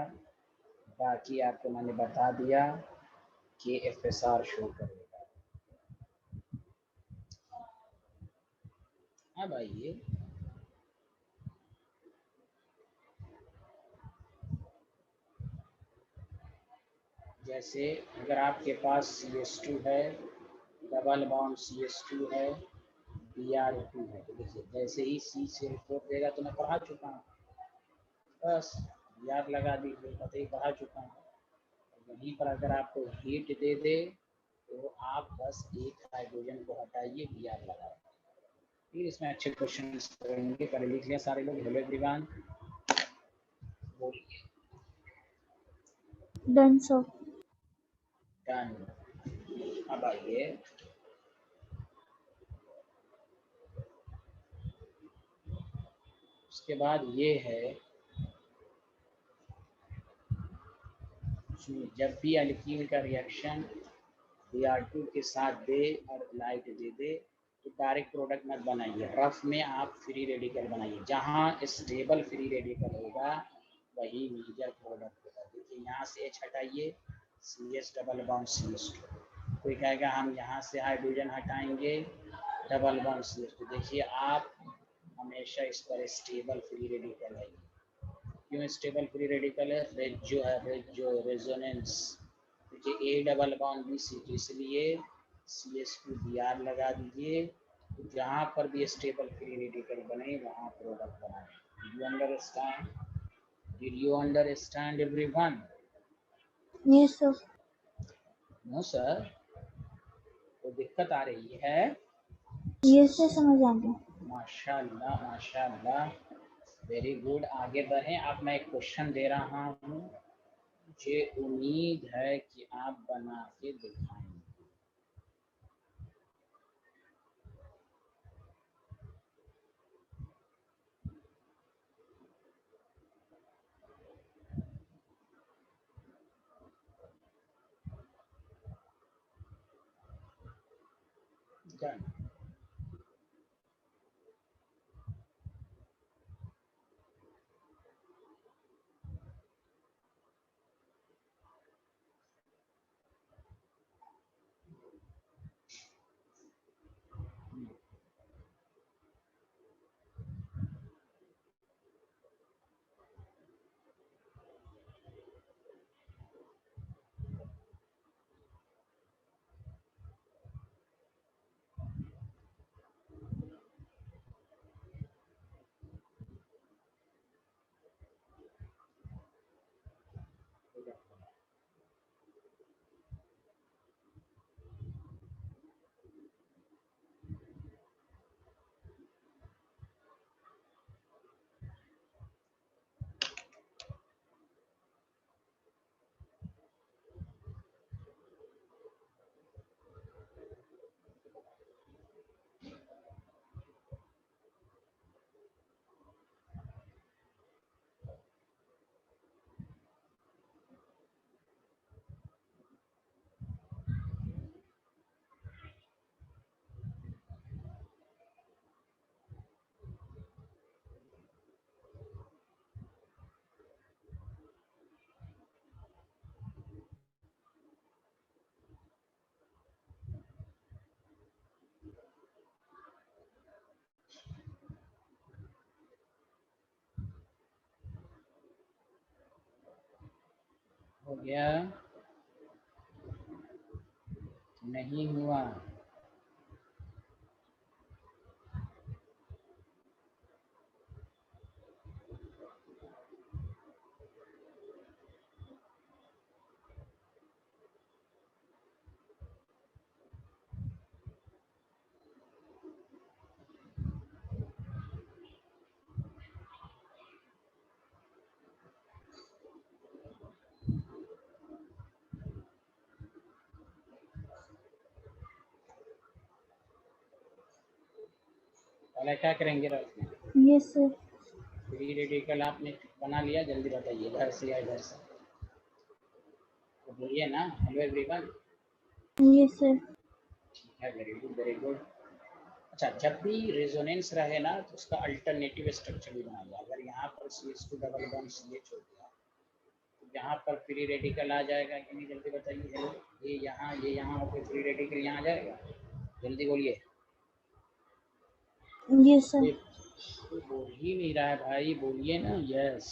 बाकी आपको मैंने बता दिया कि FSR शो करेगा। अब आइए, जैसे अगर आपके पास CH2 है, डबल बॉन्ड CH2 है, Br2 है, तो देखिए जैसे ही CCl4 देगा तो मैं पढ़ा चुका हूँ, बस याद लगा दीजिए, पता ही पढ़ा चुका हूँ। वहीं पर अगर आपको हीट दे दे तो आप बस एक हाइड्रोजन को हटाइए, Br लगाइए। फिर इसमें अच्छे क्वेश्चन करेंगे। पढ़े लिख लिया सारे लोग? हेलो एवरीवन, बोलिए। Done, sir. डन। अब आइए, उसके बाद ये है, जब भी अल्कीन का रिएक्शन Br2 के साथ दे और लाइट दे दे तो डायरेक्ट प्रोडक्ट मत बनाइए, रफ में आप फ्री रेडिकल बनाइए। जहाँ स्टेबल फ्री रेडिकल होगा वही मेजर प्रोडक्ट होगा। देखिए यहाँ से H हटाइए, CH डबल बॉन्ड CH2। कोई कहेगा हम यहाँ से हाइड्रोजन हटाएंगे, डबल बॉन्ड CH2। तो देखिए आप हमेशा इस पर स्टेबल फ्री रेडिकल है। क्यों स्टेबल फ्री रेडिकल है? रेजोनेंस। देखिए A double bond B C, तो इसलिए CH2 Br लगा दीजिए। तो जहाँ पर भी स्टेबल फ्री रेडिकल बने वहाँ प्रोडक्ट बनाए। Did you understand? Did you understand everyone? Yes, sir. No sir, तो दिक्कत आ रही है? Yes, sir, समझ आ गया। माशाल्लाह माशाल्लाह, वेरी गुड। आगे बढ़ें। अब मैं एक क्वेश्चन दे रहा हूँ, मुझे उम्मीद है कि आप बना के दिखाएंगे। डन। हो गया? नहीं हुआ? पहले क्या करेंगे? Yes sir. फ्री रेडिकल आपने बना लिया? जल्दी बताइए, घर से या इधर से? तो बोलिए ना, हेलो एवरीवन। Yes sir. ठीक है, वेरी गुड वेरी गुड। अच्छा, जब भी रेजोनेंस रहे ना तो उसका अल्टरनेटिव स्ट्रक्चर भी बना लिया। अगर यहाँ पर CH2 डबल बॉन्ड CH हो गया तो यहाँ पर फ्री रेडिकल आ जाएगा कि नहीं? जल्दी बताइए। हेलो, ये यहाँ होकर फ्री रेडिकल यहाँ आ जाएगा? जल्दी बोलिए। Yes sir. कोई बोल ही नहीं रहा है भाई, बोलिए ना। यस।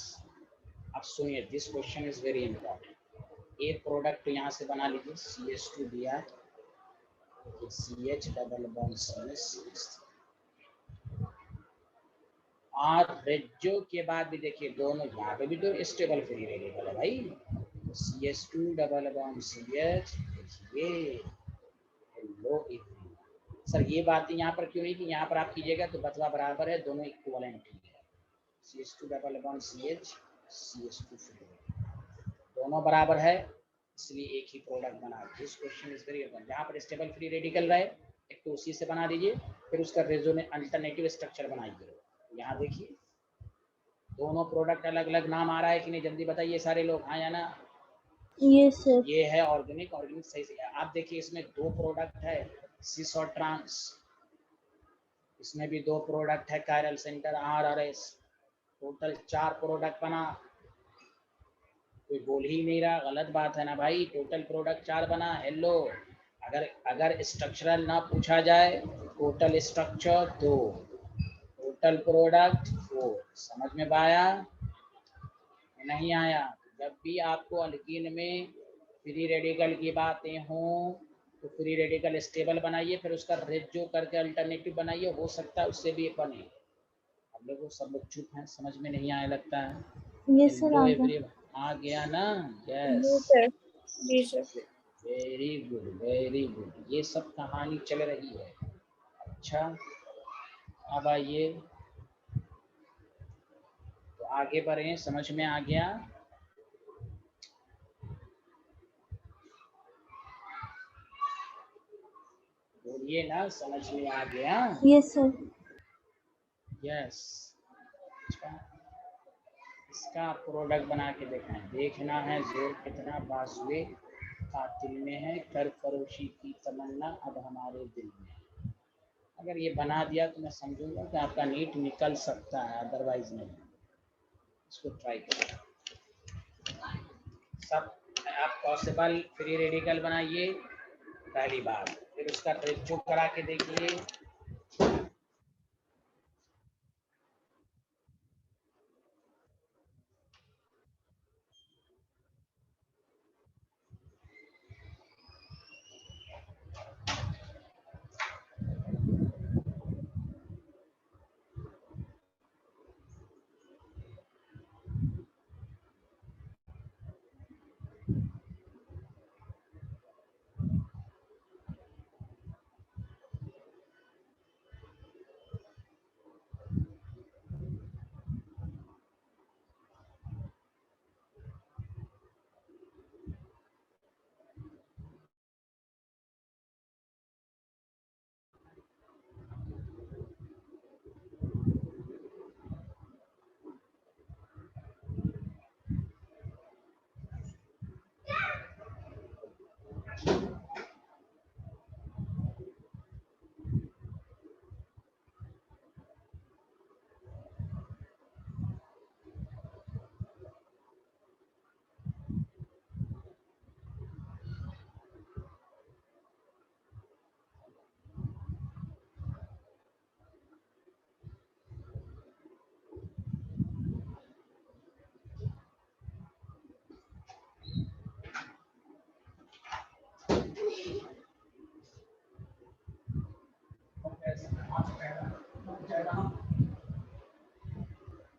अब सुनिए, this question is very important. एक प्रोडक्ट यहाँ से बना लीजिए, CH2 दिया, CH डबल बॉन्ड CH। और रेडियो के बाद भी देखिए, दोनों यहाँ पे भी तो स्टेबल फ्री रेडिकल है भाई। तो CH2 डबल बॉन्ड CH। देखिए, हेलो सर, ये बात यहाँ पर क्यों नहीं कि यहाँ पर आप कीजिएगा तो बतवा बराबर है, दोनों इक्वलेंट है। CH2 double bond CH, CH2 free, दोनों बराबर है, इसलिए एक ही प्रोडक्ट बना। This question is very important. जहाँ पर स्टेबल फ्री रेडिकल रहे एक तो उसी से बना दीजिए, फिर उसका रेजोनेंस अल्टरनेटिव स्ट्रक्चर बनाइए। यहाँ देखिए, दोनों प्रोडक्ट अलग अलग नाम आ रहा है कि नहीं? जल्दी बताइए सारे लोग, हाँ या ना? Yes sir. ये है ऑर्गेनिक। ऑर्गेनिक सही से आप देखिए, इसमें दो प्रोडक्ट है, सिस और ट्रांस। इसमें भी दो प्रोडक्ट है, कायरल सेंटर R और S। टोटल 4 प्रोडक्ट बना। कोई बोल ही नहीं रहा, गलत बात है ना भाई। टोटल प्रोडक्ट 4 बना। हेलो, अगर स्ट्रक्चरल ना पूछा जाए, टोटल स्ट्रक्चर 2, टोटल प्रोडक्ट 4। समझ में आया? नहीं आया? जब भी आपको अल्कीन में फ्री रेडिकल की बातें हों तो फ्री रेडिकल स्टेबल बनाइए, फिर उसका रेजियो करके अल्टरनेटिव बनाइए, हो सकता है उससे भी बने। हम लोग सब लोग चुप हैं, समझ में नहीं आया लगता है। यस सर, हेलो आ गया। एवरी, आ गया ना? यस, जी सर। जी sir. Very good very good. ये सब कहानी चल रही है। अच्छा, अब आइए तो आगे बढ़े। समझ में आ गया? बोलिए ना, समझ में आ गया? Yes sir. यस। अच्छा, इसका प्रोडक्ट बना के दिखाएं। देखना है जोर कितना बाजुए कातिल में है, कर फरोशी की तमन्ना अब हमारे दिल में। अगर ये बना दिया तो मैं समझूंगा कि आपका नीट निकल सकता है, अदरवाइज नहीं। इसको ट्राई करें सब। आप पॉसिबल फ्री रेडिकल बनाइए पहली बार, फिर उसका ट्रिक चुप करा के देखिए।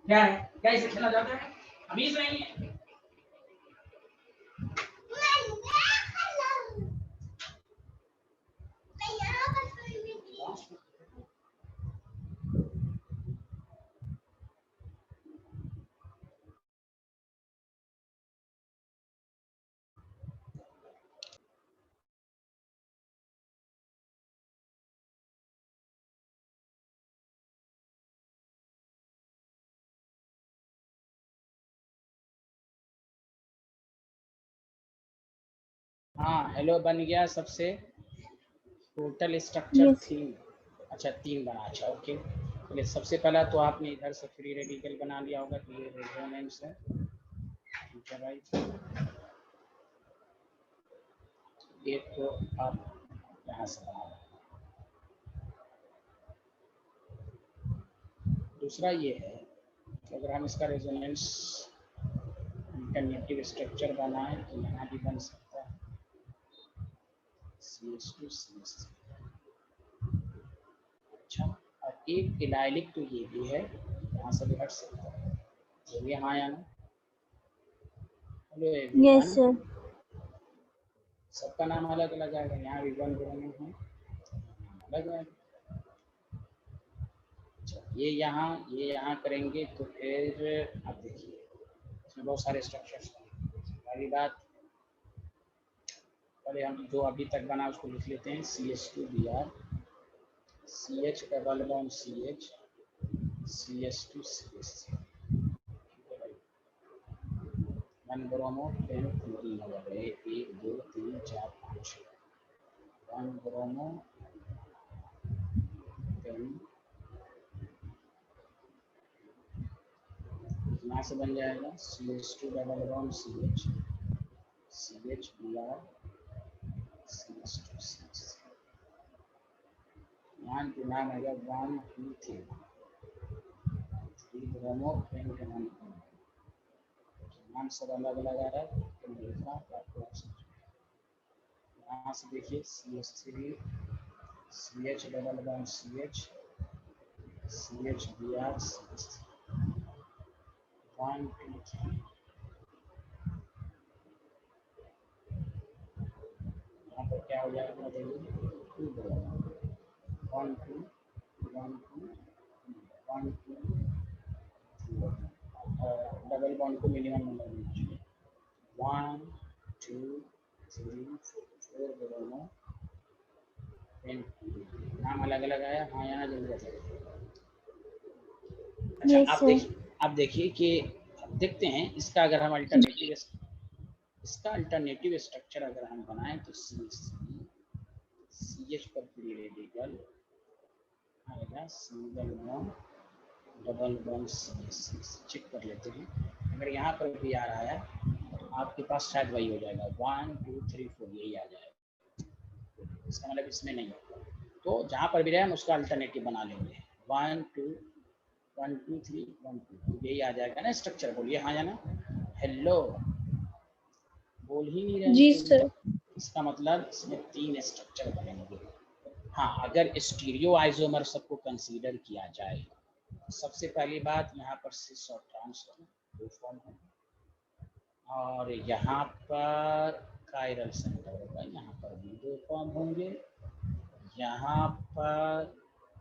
क्या है, क्या इसे खेला जाता है? हमीज नहीं है। हाँ हेलो बन गया सबसे। टोटल स्ट्रक्चर यस थीम, अच्छा 3 बना, अच्छा ओके। चलिए सबसे पहला तो आपने इधर से फ्री रेडिकल बना लिया होगा कि ये रेजोनेंस है, ठीक है भाई। एक तो आप यहाँ से बना लें। दूसरा ये है कि अगर हम इसका रेजोनेंस अल्टरनेटिव स्ट्रक्चर बनाएं तो यहाँ भी बन सकता है CH2 CH3। अच्छा, और एक इलाइलिक तो ये भी है, यहाँ से भी हट सकता है, ये भी यहाँ आया ना। हेलो यस एवरीवन, सर सबका नाम अलग अलग आएगा, यहाँ भी 1 ब्रोमीन है, अलग आएगा। अच्छा ये यहाँ करेंगे तो फिर आप देखिए इसमें बहुत सारे स्ट्रक्चर्स हैं। पहली बात, पहले हम जो अभी तक बना उसको लिख लेते हैं, CH2Br, CH double bond CH, CH2 CH3, 1 bromo 10 chlorine हो गए, 1 2 3 4 5, 1 ब्रोमो 10, यहाँ से बन जाएगा CH2 double bond CH, CHBr, CH2 CH3। यहाँ जो नाम आएगा 1 2 3 ब्रोमो पेंटेन, नाम सब अलग अलग आ रहा है तो लिखना आपको। यहाँ से देखिए CH3 CH double bond CH, CHBr, CH3, 1 2 3, यहाँ पर क्या हो जाएगा देखिए 2 ब्रोमो 1 2 1 2 1 2 डबल बॉन्ड को मिनिमम नंबर मिलना चाहिए, 1 2 3 4 ब्रोमो, नाम अलग अलग आया, हाँ यहाँ जरूरत है। अच्छा यस सर आप देखिए कि अब देखते हैं इसका अगर हम अल्टरनेटिव स्ट्रक्चर अगर हम बनाएं तो CH पर फ्री रेडिकल आएगा single bond double bond CH6। Check कर लेते हैं, अगर यहाँ पर भी आ रहा है तो आपके पास शायद वही हो जाएगा 1 2 3 4, यही आ जाएगा। इसका मतलब इसमें नहीं होगा, तो जहाँ पर भी रहे हम उसका अल्टरनेटिव बना लेंगे 1 2 1 2 3 1 2, यही आ जाएगा ना स्ट्रक्चर। बोलिए हाँ या ना। हेलो, बोल ही नहीं रहे जी कोई। सर। इसका मतलब इसमें 3 स्ट्रक्चर बनेंगे। हाँ, अगर स्टीरियो आइसोमर सबको कंसीडर किया जाए, सबसे पहली बात यहाँ पर सिस और ट्रांस दो फॉर्म है, और यहाँ पर कायरल सेंटर होगा, यहाँ पर भी दो फॉर्म होंगे। यहाँ पर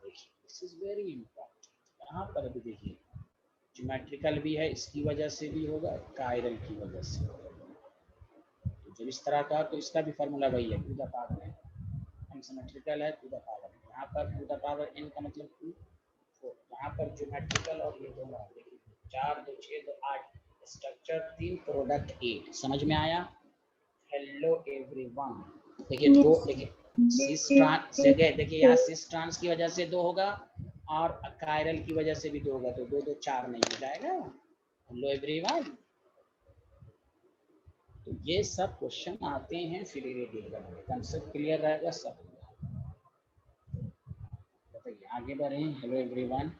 देखिए, दिस इज वेरी इंपॉर्टेंट, यहाँ पर भी देखिए ज्योमेट्रिकल भी है, इसकी वजह से भी होगा, कायरल की वजह से होगा। तो जब इस तरह का, तो इसका भी फार्मूला वही है, टू द पावर है, सिमेट्रिकल है टू द पावर, यहाँ पर टू द पावर n का मतलब 2 4, यहाँ पर ज्योमेट्रिकल और ये दोनों देखिए 4 2 6 2 8, स्ट्रक्चर 3 प्रोडक्ट 8। समझ में आया? Hello everyone. देखिए दो, Yes. देखिए सिस ट्रांस जगह, देखिए यहाँ सिस ट्रांस की वजह से 2 होगा और कायरल की वजह से भी 2 होगा, तो 2 2 4 नहीं हो जाएगा। Hello everyone. तो ये सब क्वेश्चन आते हैं फिर इरेडिएबल में, कंसेप्ट क्लियर रहेगा सब। बताइए आगे बढ़ें। हेलो एवरीवन,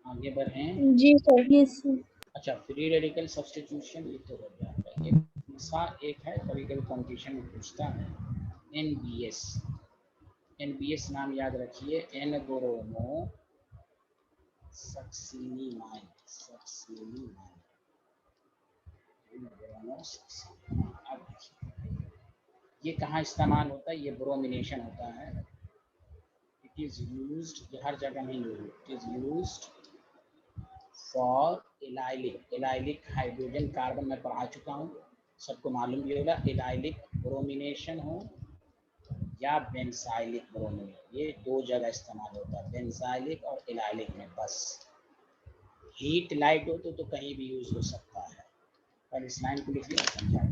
आगे बढ़ें। जी सर। Yes, sir. अच्छा, फ्री रेडिकल सब्स्टिट्यूशन ये तो हो गया। एक दूसरा एक है, कभी कभी कंपटीशन में पूछता है, NBS। NBS नाम याद रखिए, N bromo succinimide, succinimide, N bromo succinimide. अब देखिए ये कहाँ इस्तेमाल होता है, ये ब्रोमिनेशन होता है। इट इज यूज्ड, हर जगह नहीं use, it is used for allylic, allylic hydrogen carbon में पढ़ा चुका हूँ, सबको मालूम भी होगा। एलाइलिक ब्रोमिनेशन हो या बेंजाइलिक ब्रोमिनेशन, ये 2 जगह इस्तेमाल होता है, बेंजाइलिक और एलाइलिक में बस। हीट लाइट हो तो कहीं भी यूज हो सकता है। पर इस लाइन को लिख लिया, समझा?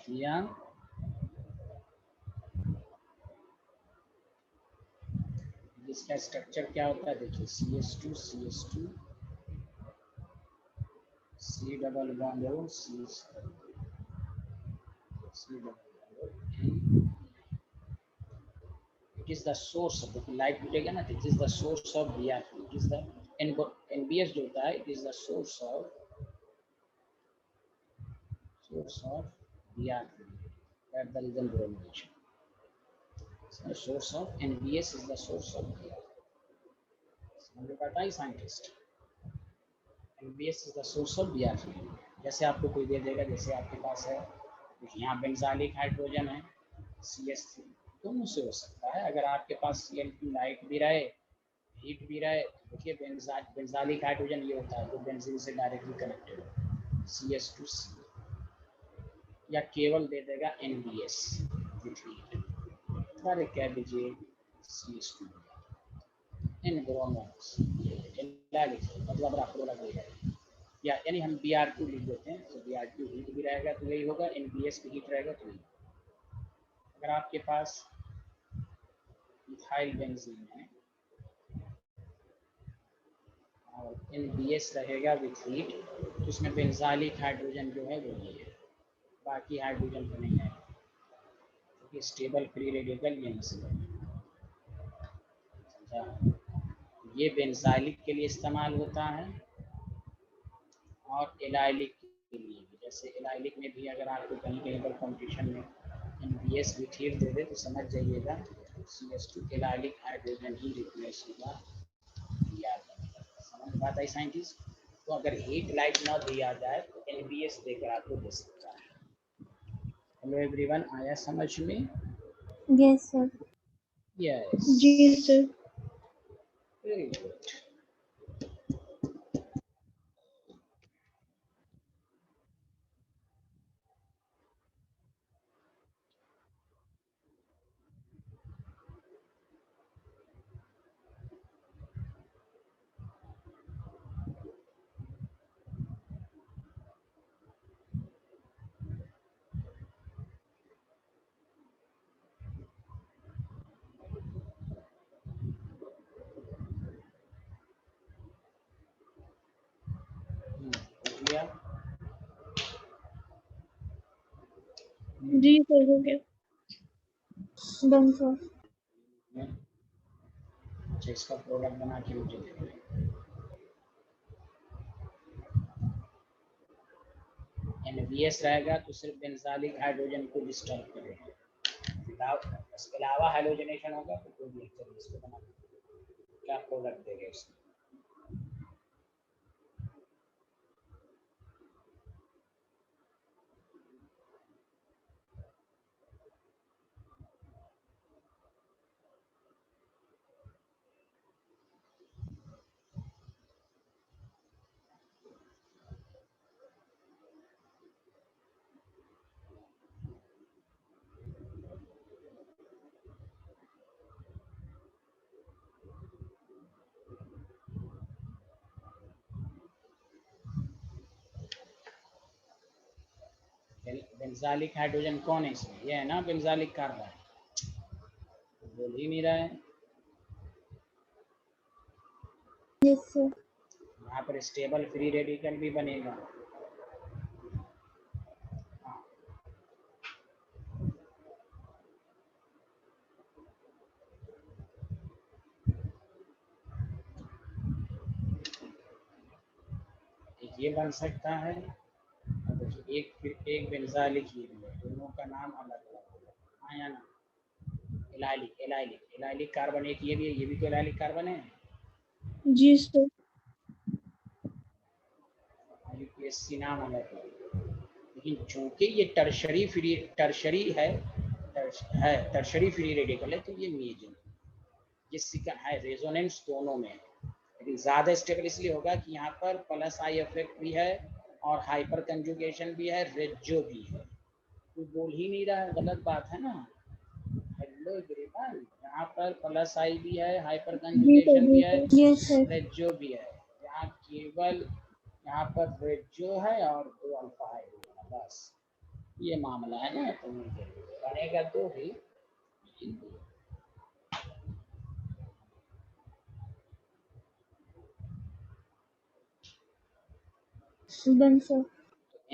लिया। इसका स्ट्रक्चर क्या होता है देखिए, CH2 CH2 C double bond O C double bond. It is the source of, देखिए लाइट मिलेगा ना, it is the source of BR3, it is the NBS जो होता है, it is the source of BR3, that the reason bromination. The source of NBS is the source of BR. समझ में आता है scientist? NBS is the source of BR3। जैसे आपको कोई दे देगा, जैसे आपके पास है यहाँ बेंजालिक हाइड्रोजन है CH3, दोनों से हो सकता है। अगर आपके पास CL2 लाइट भी रहे, हीट भी रहे, देखिए बेंजालिक हाइड्रोजन ये होता है जो बेंजीन से डायरेक्टली कनेक्टेड है, CH2C, या केवल दे देगा NBS विथ हीट, अरे कह दीजिए CH2 इन ब्रोमोस, मतलब आपको लगेगा, या यानी हम Br2 लिख देते हैं, तो Br2 हीट भी रहेगा तो यही होगा, NBS भी हीट रहेगा तो यही। अगर आपके पास इथाइल बेंजीन है और NBS रहेगा विथ हीट, तो इसमें बेंजालिक हाइड्रोजन जो है वो ये है, बाकी हाइड्रोजन तो नहीं है, क्योंकि स्टेबल फ्री रेडिकल यहीं से है। समझा? ये बेंजाइलिक के लिए इस्तेमाल होता है और एलाइलिक के लिए भी। जैसे एलाइलिक में भी अगर आपको कहीं कहीं पर कॉम्पिटिशन में NBS भी ठीक दे दे तो समझ जाइएगा CH2 एलाइलिक हाइड्रोजन ही रिप्लेस होगा BR। समझ में आता है साइंटिस्ट? तो अगर हीट लाइट ना दिया जाए तो NBS देकर आपको दे सकता है। हेलो एवरीवन, आया समझ में? Yes, sir. यस, जी सर। Very good. जी सर हो गया। Done sir. अच्छा, इसका प्रोडक्ट बना के मुझे दे दो। NBS रहेगा तो सिर्फ बेंजालिक हाइड्रोजन को डिस्टर्ब करेगा, इसके अलावा हाइड्रोजनेशन होगा तो कोई भी लेक्चर इसको बना क्या प्रोडक्ट देगा इसमें। बेंजालिक हाइड्रोजन कौन है इसमें? ये है ना बेंजालिक कार्बन, बोल ही नहीं रहा है। Yes sir. यहाँ पर स्टेबल फ्री रेडिकल भी बनेगा। ये बन सकता है, एक बेंजालिक ही है, दोनों का नाम अलग अलग होगा। हाँ या ना? एलाइलिक एलाइलिक एलाइलिक कार्बन एक ये भी है, ये भी तो एलाइलिक कार्बन है। जी सर। यूपीएससी नाम अलग है, लेकिन चूंकि ये टर्शरी है टर्शरी फ्री रेडिकल है, तो ये मेजर ये सिकन है, रेजोनेंस दोनों में है, लेकिन ज़्यादा स्टेबल इसलिए होगा कि यहाँ पर प्लस आई इफेक्ट भी है और हाइपर कंजुगेशन भी है, रेजो भी है। तो बोल ही नहीं रहा है, गलत बात है ना। हेलो एवरीवन, यहाँ पर प्लस आई भी है, हाइपर जी सर कंजुगेशन भी जी है, सर। Yes sir. रेजो भी है। यहाँ केवल यहाँ पर रेजो है और 2 अल्फा हाइड्रोजन है, बस ये मामला है ना। तो बनेगा तो ही डन सर।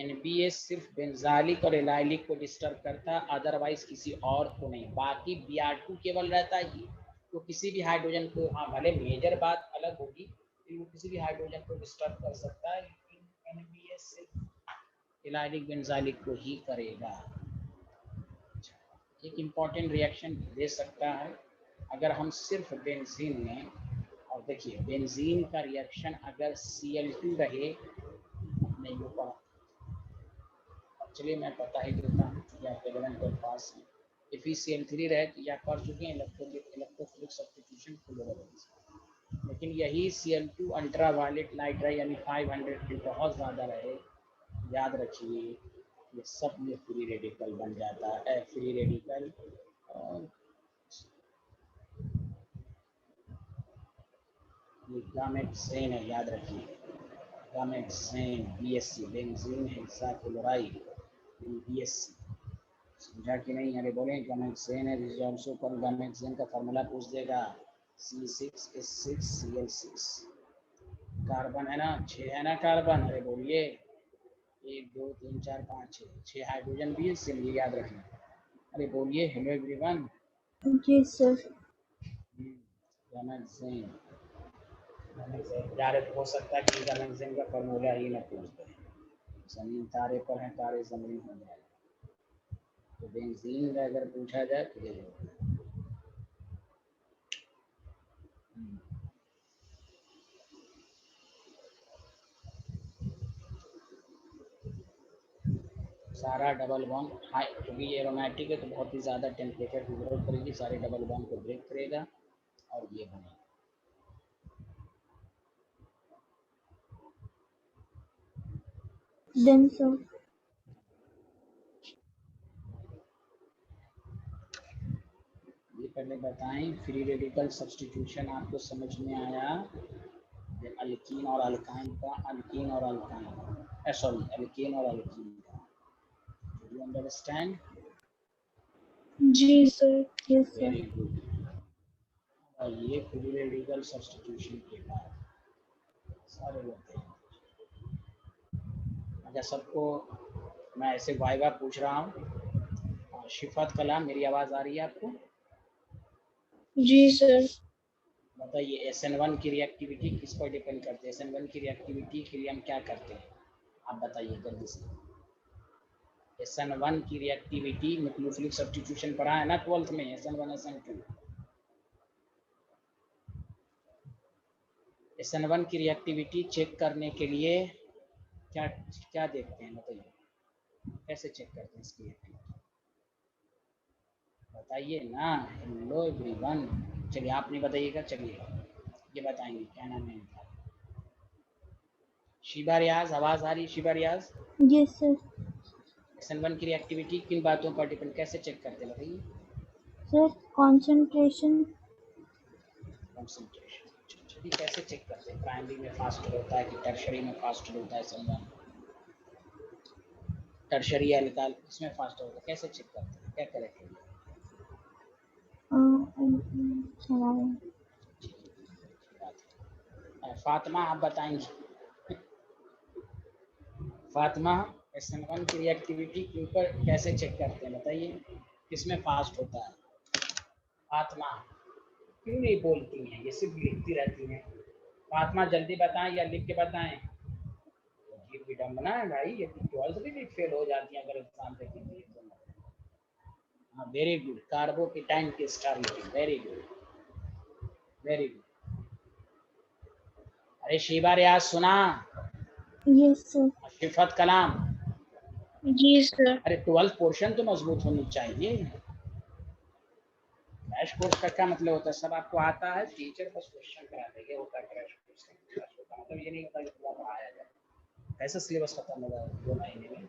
NBS सिर्फ बेंजालिक और एलाइलिक को डिस्टर्ब करता है, अदरवाइज किसी और को नहीं। बाकी Br2 केवल रहता ही तो किसी भी हाइड्रोजन को, हाँ भले मेजर बात अलग होगी, लेकिन वो किसी भी हाइड्रोजन को डिस्टर्ब कर सकता है, लेकिन NBS सिर्फ एलाइलिक बेंजालिक को ही करेगा। एक इम्पॉर्टेंट रिएक्शन दे सकता है अगर हम सिर्फ बेंजीन में, और देखिए बेंजीन का रिएक्शन अगर Cl2 रहे, नहीं हो पड़ा, चलिए मैं पता ही देता हूँ कि आप 11 पास हैं। Fe-Cl3 रहे तो या कर चुके हैं इलेक्ट्रोफिलिक सब्स्टिट्यूशन फ्लोरोवेंस, लेकिन यही Cl2 अल्ट्रा वायलेट लाइट रहे यानी 500 की बहुत ज़्यादा रहे, याद रखिए ये सब में फ्री रेडिकल बन जाता है, फ्री रेडिकल। ये गामेक्सेन है, याद रखिए गामेक्सेन BSC बेंजीन हेक्साक्लोराइड BSC, समझा कि नहीं? अरे बोले गामेक्सेन है, दिस इज आल्सो कॉल्ड गामेक्सेन का फार्मूला पूछ देगा C6H6Cl6, कार्बन है ना 6 है ना कार्बन, अरे बोलिए 1 2 3 4 5 6 हाइड्रोजन भी है, इसलिए याद रखना। अरे बोलिए हेलो एवरीवन। जी सर। गामेक्सेन डायरेक्ट हो सकता है कि गामेक्सेन का फार्मूला ही ना पूछ दे, जमीन तारे पर है तारे जमीन हो जाए, तो बेंजीन का अगर पूछा जाए तो ये सारा डबल बॉन्ड हाई, क्योंकि ये एरोमेटिक है तो बहुत ही ज़्यादा टेम्परेचर की जरूरत पड़ेगी, सारे डबल बॉन्ड को ब्रेक करेगा और ये बनेगा। Done sir. ये पहले बताएं, फ्री रेडिकल सब्स्टिट्यूशन आपको समझ में आया? अल्कीन और अल्काइन का, अल्कीन और अल्काइन, सॉरी अल्कीन और अल्कीन का, डू यू अंडरस्टैंड? जी sir. Yes sir. Very good. और ये फ्री रेडिकल सब्स्टिट्यूशन के बाद सारे लोग हैं। अच्छा, सबको मैं ऐसे वाइवा पूछ रहा हूँ, शिफात कलाम, मेरी आवाज आ रही है आपको? जी सर। बताइए SN1 की रिएक्टिविटी किस पर डिपेंड करती है? SN1 की रिएक्टिविटी के लिए हम क्या करते हैं, आप बताइए जल्दी से। SN1 की रिएक्टिविटी न्यूक्लियोफिलिक सब्स्टिट्यूशन पढ़ा है ना 12th में, SN1 SN2। SN1 की रिएक्टिविटी चेक करने के लिए क्या क्या देखते हैं, बताइए कैसे चेक करते हैं इसकी रिएक्टिविटी, बताइए ना। हेलो एवरीवन, चलिए आप नहीं बताइएगा, चलिए ये बताएंगे, क्या नाम है इनका? शिबा रियाज, आवाज आ रही है शिबा रियाज? Yes sir. SN1 की रिएक्टिविटी किन बातों पर डिपेंड, कैसे चेक करते हैं बताइए? Sir concentration. कंसंट्रेशन। चलिए कैसे चेक करते हैं, प्राइमरी में फास्टर होता है कि टर्शरी में फास्टर होता है? SN1 टर्शरी एल्काइल इसमें फास्टर होता है, कैसे चेक करते हैं, क्या करेक्ट है? फातिमा आप बताएंगे। फातिमा SN1 की रिएक्टिविटी के ऊपर कैसे चेक करते हैं बताइए, किसमें फास्ट होता है? फातिमा क्यों नहीं बोलती हैं, ये सिर्फ लिखती रहती हैं। फातिमा जल्दी बताएं या लिख के बताएं? ये विडम्बना है भाई, ये 12th भी फेल हो जाती है अगर एग्जाम पे देंगे तो। हाँ वेरी गुड, कार्बोकेटाइन की stability, very good very good. अरे शिबा रियाज सुना? Yes sir. शिफत कलाम, जी सर। अरे 12th पोर्शन तो मजबूत होनी चाहिए। क्रैश कोर्स का क्या मतलब होता है, सब आपको आता है, टीचर बस क्वेश्चन करा देंगे, होता है क्रैश कोर्स का मतलब ये नहीं होता कि पूरा पढ़ाया जाए। कैसे सिलेबस खत्म होगा 2 महीने में,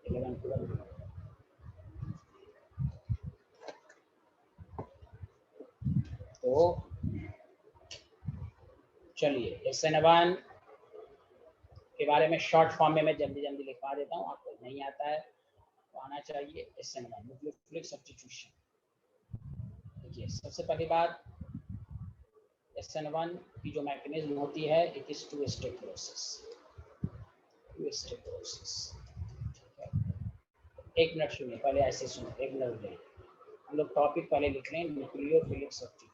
11 12। तो चलिए SN1 के बारे में शॉर्ट फॉर्म में मैं जल्दी जल्दी लिखवा देता हूँ, आपको नहीं आता है तो आना चाहिए। SN1 nucleophilic substitution. देखिए सबसे पहली बात, SN1 की जो मैकेनिज्म होती है, it is 2 step process. 2 step process, एक मिनट सुनिए, पहले ऐसे सुनो, एक मिनट ले, हम लोग टॉपिक पहले लिख लें, nucleophilic substitution.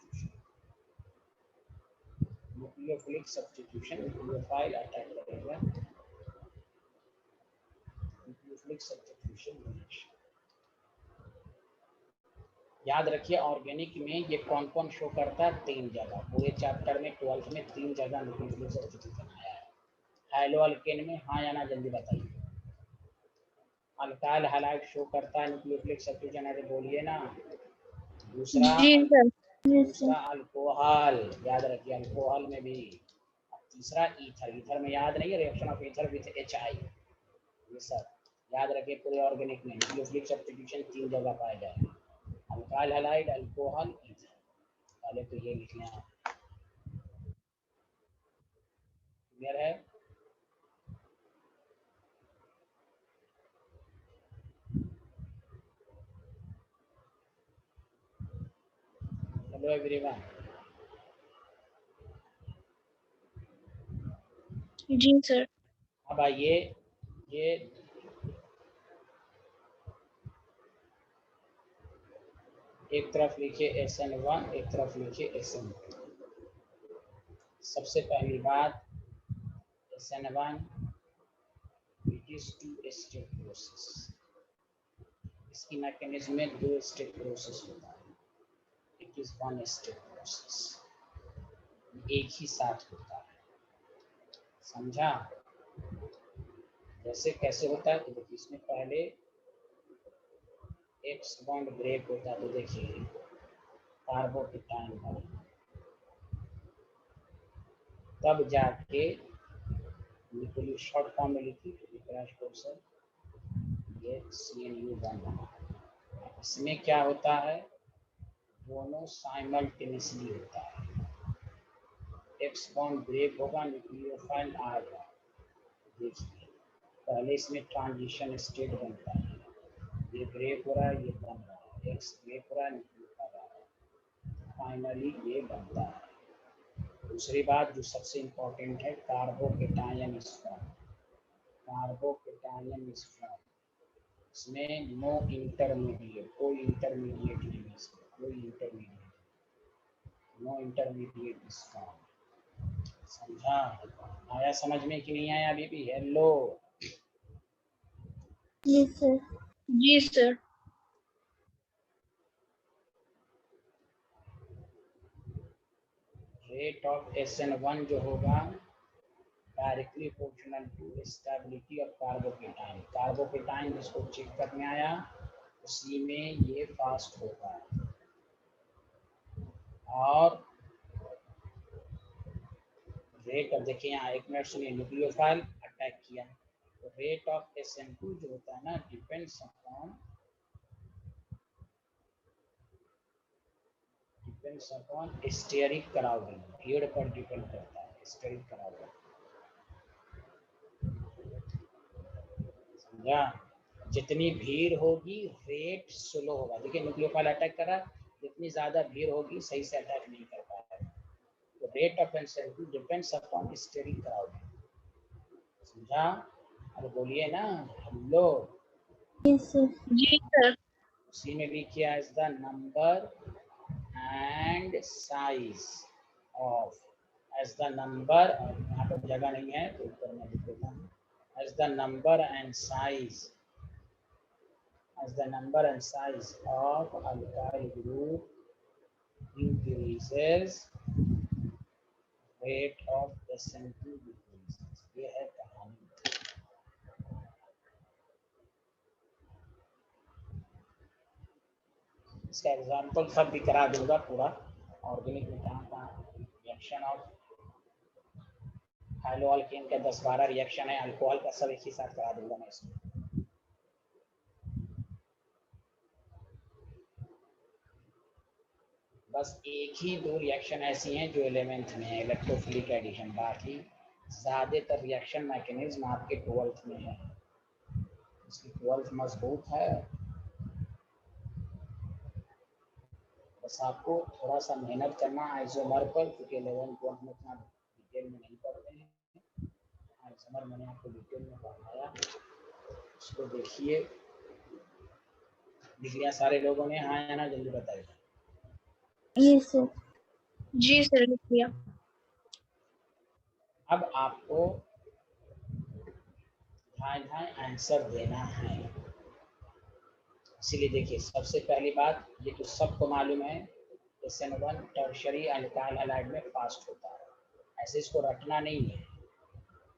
Nucleophilic substitution, nucleophile attack करेगा, न्यूक्लियोफिलिक सब्स्टिट्यूशन रिएक्शन। याद रखिए ऑर्गेनिक में ये कौन कौन शो करता है, 3 जगह, पूरे चैप्टर में 12th में 3 जगह न्यूक्लियोफिलिक सब्स्टिट्यूशन आया है। हाइलो अल्केन में हाँ या ना जल्दी बताइए। अल्काइल हैलाइड शो करता है न्यूक्लियोफिलिक सब्स्टिट्यूशन, अरे बोलिए ना। दूसरा जी सर। Yes sir. दूसरा अल्कोहल, याद रखिए अल्कोहल में भी। तीसरा ईथर, ईथर में याद नहीं है, reaction of ether with HI, ये सब याद रखिए। पूरे ऑर्गेनिक में न्यूक्लियोफिलिक सब्स्टिट्यूशन 3 जगह पाए जाएंगे, अल्काइल हैलाइड, अल्कोहल, ईथर। पहले तो ये लिख लें आप, क्लियर है? हेलो एवरीवन, जी सर। अब आइए, ये एक तरफ लिखिए SN1, एक तरफ लिखिए SN2। सबसे पहली बात, SN1 it is 2 step process. इसकी मैकेनिज्म में 2 स्टेप प्रोसेस होता है, इट इज 1 स्टेप प्रोसेस, एक ही साथ होता है, समझा? जैसे कैसे होता है, तो देखिए इसमें पहले एक्स बॉन्ड ब्रेक होता है, तो देखिए कार्बोकेटाइन बॉन्ड, तब जाके न्यूक्लियो शॉर्ट फॉर्म में लिखी क्रैश कोर्स है, ये CNU बन रहा है। इसमें क्या होता है, दोनों साइमल्टेनियसली होता है, एक्स बॉन्ड ब्रेक होगा, न्यूक्लियोफाइल आएगा। देखिए पहले इसमें ट्रांजिशन स्टेट बनता है, ये ब्रेक हो रहा है, ये बन रहा है, एक्स ब्रेक हो रहा है, न्यूक्लियोफाइल आ रहा है, फाइनली ये बनता है। दूसरी बात जो सबसे इम्पोर्टेंट है, carbocation is form, carbocation is form. इस इसमें नो इंटरमीडिएट, कोई इंटरमीडिएट नहीं है इसमें, कोई इंटरमीडिएट, नो इंटरमीडिएट इसका। समझा? आया समझ में कि नहीं आया अभी भी? Hello Yes, sir. जी सर। रेट ऑफ SN1 जो होगा directly proportional to stability of carbocation. Carbocation जिसको चेक करने आया उसी में ये फास्ट होता है। और रेट ऑफ, देखिए यहाँ एक मिनट सुनिए, न्यूक्लियोफाइल अटैक किया तो रेट ऑफ SN2 जो होता है ना डिपेंड्स अपॉन स्टेरिक क्राउडिंग, भीड़ पर डिपेंड करता है स्टेरिक क्राउडिंग। समझा? जितनी भीड़ होगी रेट स्लो होगा। देखिए न्यूक्लियोफाइल अटैक करा, जितनी ज्यादा भीड़ होगी सही से अटैक नहीं कर पाएगा। तो rate of SN2 depends upon steric crowding. समझा? अब बोलिए ना हेलो। Yes, sir. जी सर। उसी में भी किया is the number and size of, as the number, और यहाँ पर जगह नहीं है तो ऊपर मैं लिख देता हूँ, as the number and size, as the number and size of alkyl group increases, rate of SN2 decreases। ये है कहानी। इसका एग्जाम्पल सब भी करा दूंगा पूरा। ऑर्गेनिक में कहाँ रिएक्शन ऑफ हाइड्रोअल्केन का 10-12 रिएक्शन है, अल्कोहल का सब एक ही साथ करा दूंगा मैं इसमें। बस एक ही दो रिएक्शन ऐसी हैं जो 11th में है, इलेक्ट्रोफिलिक एडिशन, बाकी ज़्यादातर रिएक्शन मैकेनिज्म आपके 12th में है। इसकी 12th मजबूत है, बस आपको थोड़ा सा मेहनत करना आइसोमर पर, क्योंकि 11th 12th में इतना डिटेल में नहीं पढ़ते हैं। आइसोमर मैंने आपको डिटेल में पढ़ाया, उसको देखिए। लिख लिया सारे लोगों ने? हाँ या ना, जल्दी बताइए। Yes, sir. जी सर, लिख लिया। अब आपको ढाई आंसर देना है, इसीलिए देखिए सबसे पहली बात, ये तो सबको मालूम है SN1 टर्शरी अल्काइल हैलाइड में फास्ट होता है, ऐसे इसको रटना नहीं है।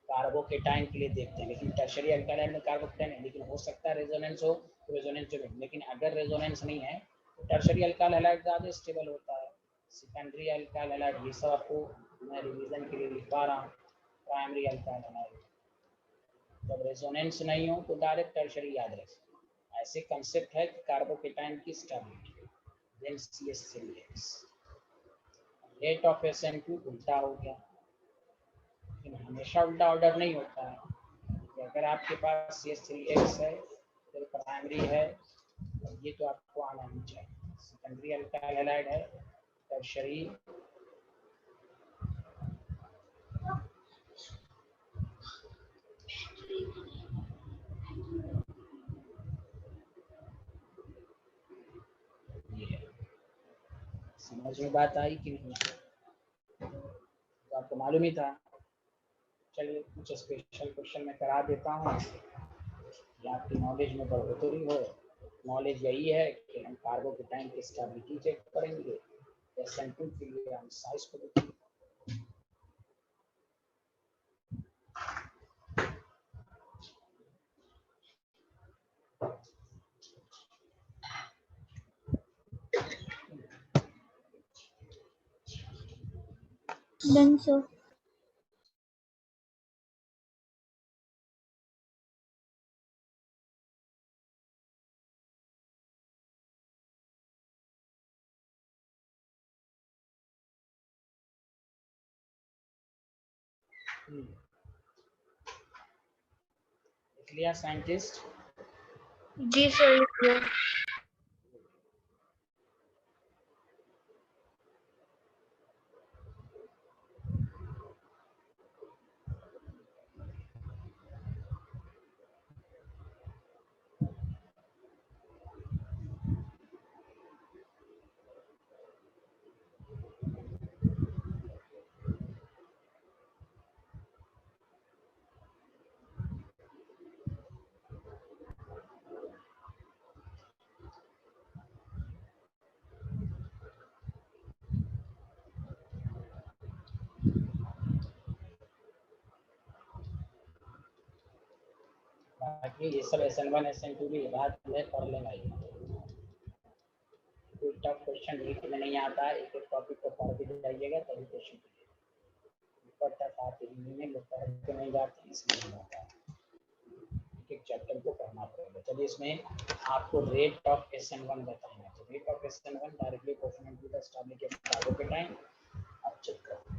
कार्बोकेटाइन के लिए देखते हैं, लेकिन टर्शरी अल्काइल हैलाइड में कार्बोकेटाइन है, लेकिन हो सकता है रेजोनेंस हो तो रेजोनेंस जो, लेकिन अगर रेजोनेंस नहीं है तो टर्शरी अल्काइल हैलाइड ज़्यादा स्टेबल होता है। सेकेंडरी अल्काइल हैलाइड ये सब आपको मैं रिवीजन के लिए लिख पा रहा हूँ। प्राइमरी अल्काइल हैलाइड जब रेजोनेंस नहीं हो तो डायरेक्ट टर्शरी याद रखें। ऐसे कंसेप्ट है कि कार्बोकेटाइन की stability, then CH3X। Rate of SN2 उल्टा हो गया, लेकिन हमेशा उल्टा ऑर्डर नहीं होता है। कि अगर आपके पास CH3X है फिर प्राइमरी है, ये तो आपको आना ही चाहिए। सेकेंडरी अल्काइल हैलाइड है, टर्शरी ये। समझ में बात आई कि नहीं? तो आपको मालूम ही था। चलिए कुछ स्पेशल क्वेश्चन मैं करा देता हूँ, या आपकी नॉलेज में बढ़ोतरी हो। नॉलेज यही है कि हम कार्बोकेटाइन की स्टेबिलिटी चेक करेंगे, SN2 के लिए हम साइज को देखेंगे। Done, sir. लिख लिया साइंटिस्ट? जी सर, लिख लिया। बाकी ये सब SN1 SN2 भी बात है पढ़ लेना ही। कोई टफ क्वेश्चन नीट में नहीं आता है, एक एक टॉपिक को पढ़ के जाइएगा तभी क्वेश्चन ऊपर तक आते ही लोग पढ़ के नहीं जाते, इसलिए नहीं आता। एक चैप्टर को पढ़ना पड़ेगा। चलिए इसमें आपको रेट ऑफ SN1 बताना है। तो rate of SN1 directly proportional to the established carbocation. अब चेक करो।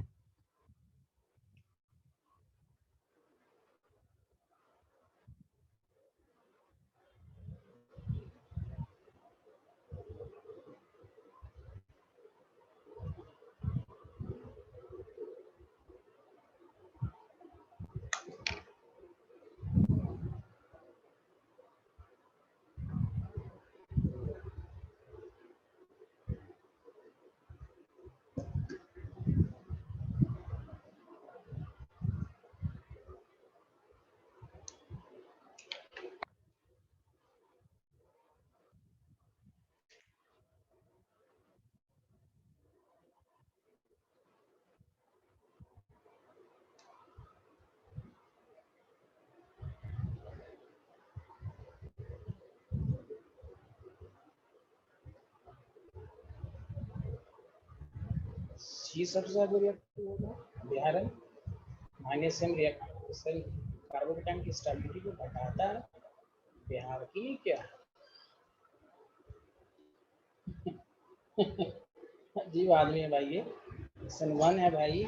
सी सबसे ज्यादा रिएक्टिव होगा बिहारन -M रिएक्शन कार्बोकेटाइन की स्टेबिलिटी को घटाता है। बिहार की क्या अजीब आदमी है भाई ये। SN1 है भाई,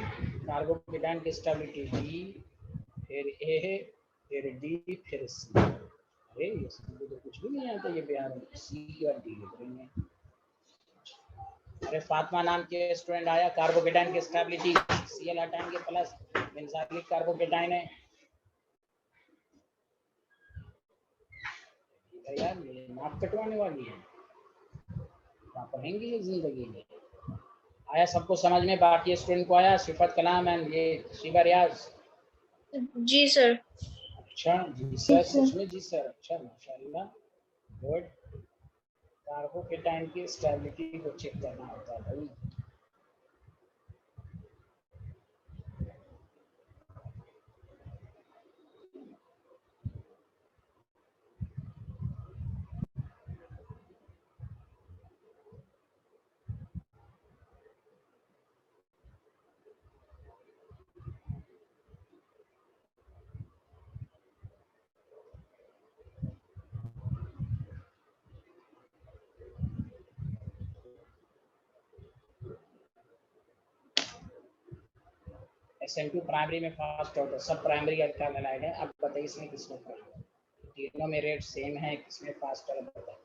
कार्बोकेटाइन की स्टेबिलिटी डी, फिर ए, फिर डी, फिर सी। अरे ये तो कुछ भी नहीं आता, ये बिहार में सी और डी लिख रही है। अरे फातिमा नाम के स्टूडेंट आया, कार्बोकेटाइन की स्टेबिलिटी Cl हटाएंगे प्लस बेंजाइलिक कार्बोकेटाइन है। यार ये नाक कटवाने वाली है, क्या पढ़ेंगे ये जिंदगी में। आया सबको समझ में? बाकी स्टूडेंट को आया? सिफत कलाम एंड ये शिवा रियाज। जी सर। अच्छा जी सर, सच में जी सर, अच्छा माशाल्लाह, गुड। कार्बोकेटाइन की स्टेबिलिटी को चेक करना होता है भाई। SN2 प्राइमरी में फास्ट होता है, सब प्राइमरी अल्काइल हैलाइड है। अब बताइए इसमें किसमें फास्ट है? तीनों में रेट सेम है, किसमें फास्ट है बताइए।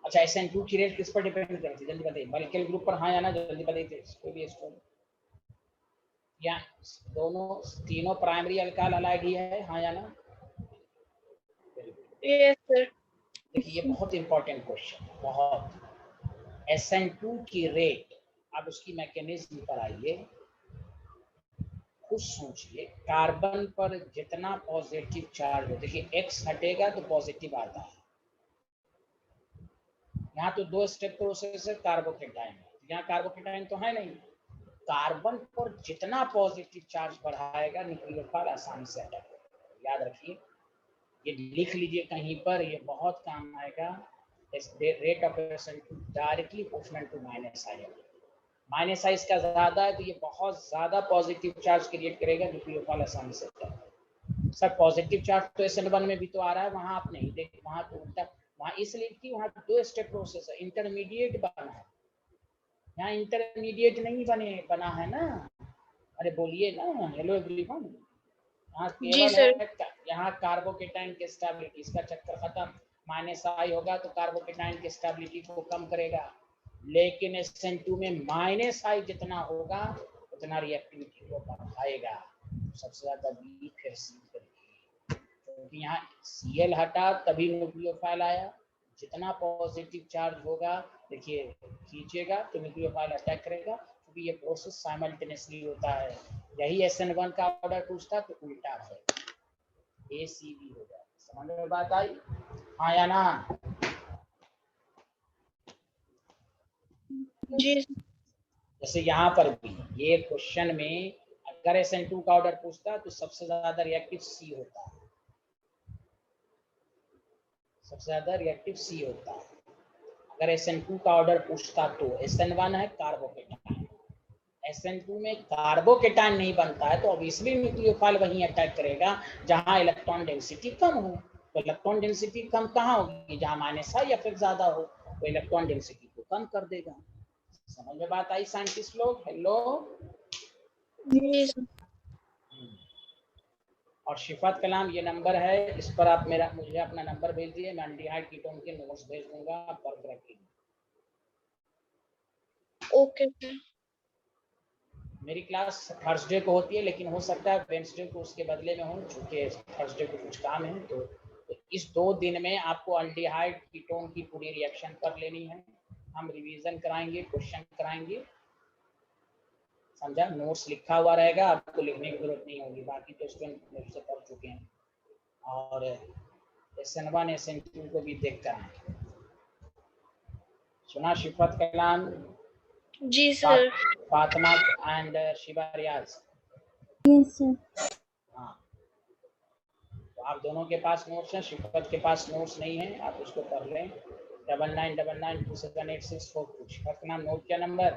अच्छा SN2 की रेट किस पर डिपेंड करती है जल्दी बताइए। मॉलिक्यूलर ग्रुप पर हाँ या ना, जल्दी बताइए। कोई भी स्टूडेंट या दोनों तीनों प्राइमरी अल्काइल हैलाइड ही है, हाँ या ना? Yes sir. देखिए ये बहुत इंपॉर्टेंट क्वेश्चन, बहुत। SN2 की रेट, अब उसकी मैकेनिज्म पर आइए, खुद सोचिए। कार्बन पर जितना पॉजिटिव चार्ज हो, देखिए X हटेगा तो पॉजिटिव आता है। यहाँ तो दो स्टेप प्रोसेस है, कार्बोकेटाइन है, यहाँ कार्बोकेटाइन तो है नहीं। कार्बन पर जितना पॉजिटिव चार्ज बढ़ाएगा न्यूक्लियोफाइल आसानी से अटैक करेगा। याद रखिए ये लिख लीजिए कहीं पर, ये बहुत काम आएगा। Rate of SN2 directly proportional to minus I. Minus I इसका ज्यादा है तो ये बहुत ज्यादा पॉजिटिव चार्ज क्रिएट करेगा, न्यूक्लियोफाइल आसानी से होता है। सर पॉजिटिव चार्ज तो SN1 में भी तो आ रहा है, वहां आप नहीं देख, वहां तो उल्टा, वहां इसलिए कि वहां 2 स्टेप प्रोसेस है, इंटरमीडिएट बना है, यहाँ इंटरमीडिएट नहीं बना है ना। अरे बोलिए ना, हेलो एवरीवन। यहाँ जी केवल सर। है, यहाँ कार्बोकेटाइन की स्टेबिलिटी, इसका चक्कर खत्म। माइनस आई होगा तो कार्बोकेटाइन की स्टेबिलिटी को कम करेगा, लेकिन SN2 में माइनस आई जितना होगा उतना रिएक्टिविटी को बढ़ाएगा, सबसे ज्यादा बी फिर सी करेगी, क्योंकि यहाँ Cl हटा तभी न्यूक्लियोफाइल आया। जितना पॉजिटिव चार्ज होगा, देखिए खींचेगा तो न्यूक्लियोफाइल अटैक करेगा, क्योंकि ये प्रोसेस साइमल्टेनियसली होता है। यही SN1 का ऑर्डर पूछता तो उल्टा है, ACB होगा। समझ में बात आई? हाँ या ना? जी जैसे यहाँ पर भी ये क्वेश्चन में अगर SN2 का ऑर्डर पूछता तो सबसे ज्यादा रिएक्टिव C होता है, सबसे ज्यादा रिएक्टिव C होता है। अगर SN2 का ऑर्डर पूछता तो SN1 है कार्बोकेटाइन, SN2 में कार्बोकेटाइन नहीं बनता है तो ऑब्वियसली न्यूक्लियोफाइल वहीं अटैक करेगा जहां इलेक्ट्रॉन डेंसिटी कम हो। तो इलेक्ट्रॉन डेंसिटी कम कहाँ होगी? जहां माइनस आई या फिर ज्यादा हो, तो इलेक्ट्रॉन डेंसिटी को कम कर देगा। समझ में बात आई साइंटिस्ट लोग? हेलो। जी सर। और शिफात कलाम ये नंबर है, इस पर आप मुझे अपना नंबर भेज दिए, मैं एल्डिहाइड कीटोन के नोट्स भेज दूंगा, आप वर्क रखिए। Okay sir. मेरी क्लास थर्सडे को होती है, लेकिन हो सकता है वेडनेसडे को उसके बदले में हो, क्योंकि थर्सडे को कुछ काम है। तो इस 2 दिन में आपको एल्डिहाइड कीटोन की पूरी रिएक्शन कर लेनी है। हम रिवीजन कराएंगे, क्वेश्चन कराएंगे, समझा? नोट्स लिखा हुआ रहेगा, आपको लिखने की जरूरत नहीं होगी, बाकी तो स्टूडेंट मुझसे पढ़ चुके हैं। और SN1 SN2 को भी देख कर आए। सुना शिफात कलाम? जी sir. Fatima and Shiba Riyaz? Yes, sir. हाँ, तो आप दोनों के पास नोट्स हैं, शिफात के पास नोट्स नहीं है, आप उसको पढ़ लें। 99992786 कुछ नाम नोट क्या नंबर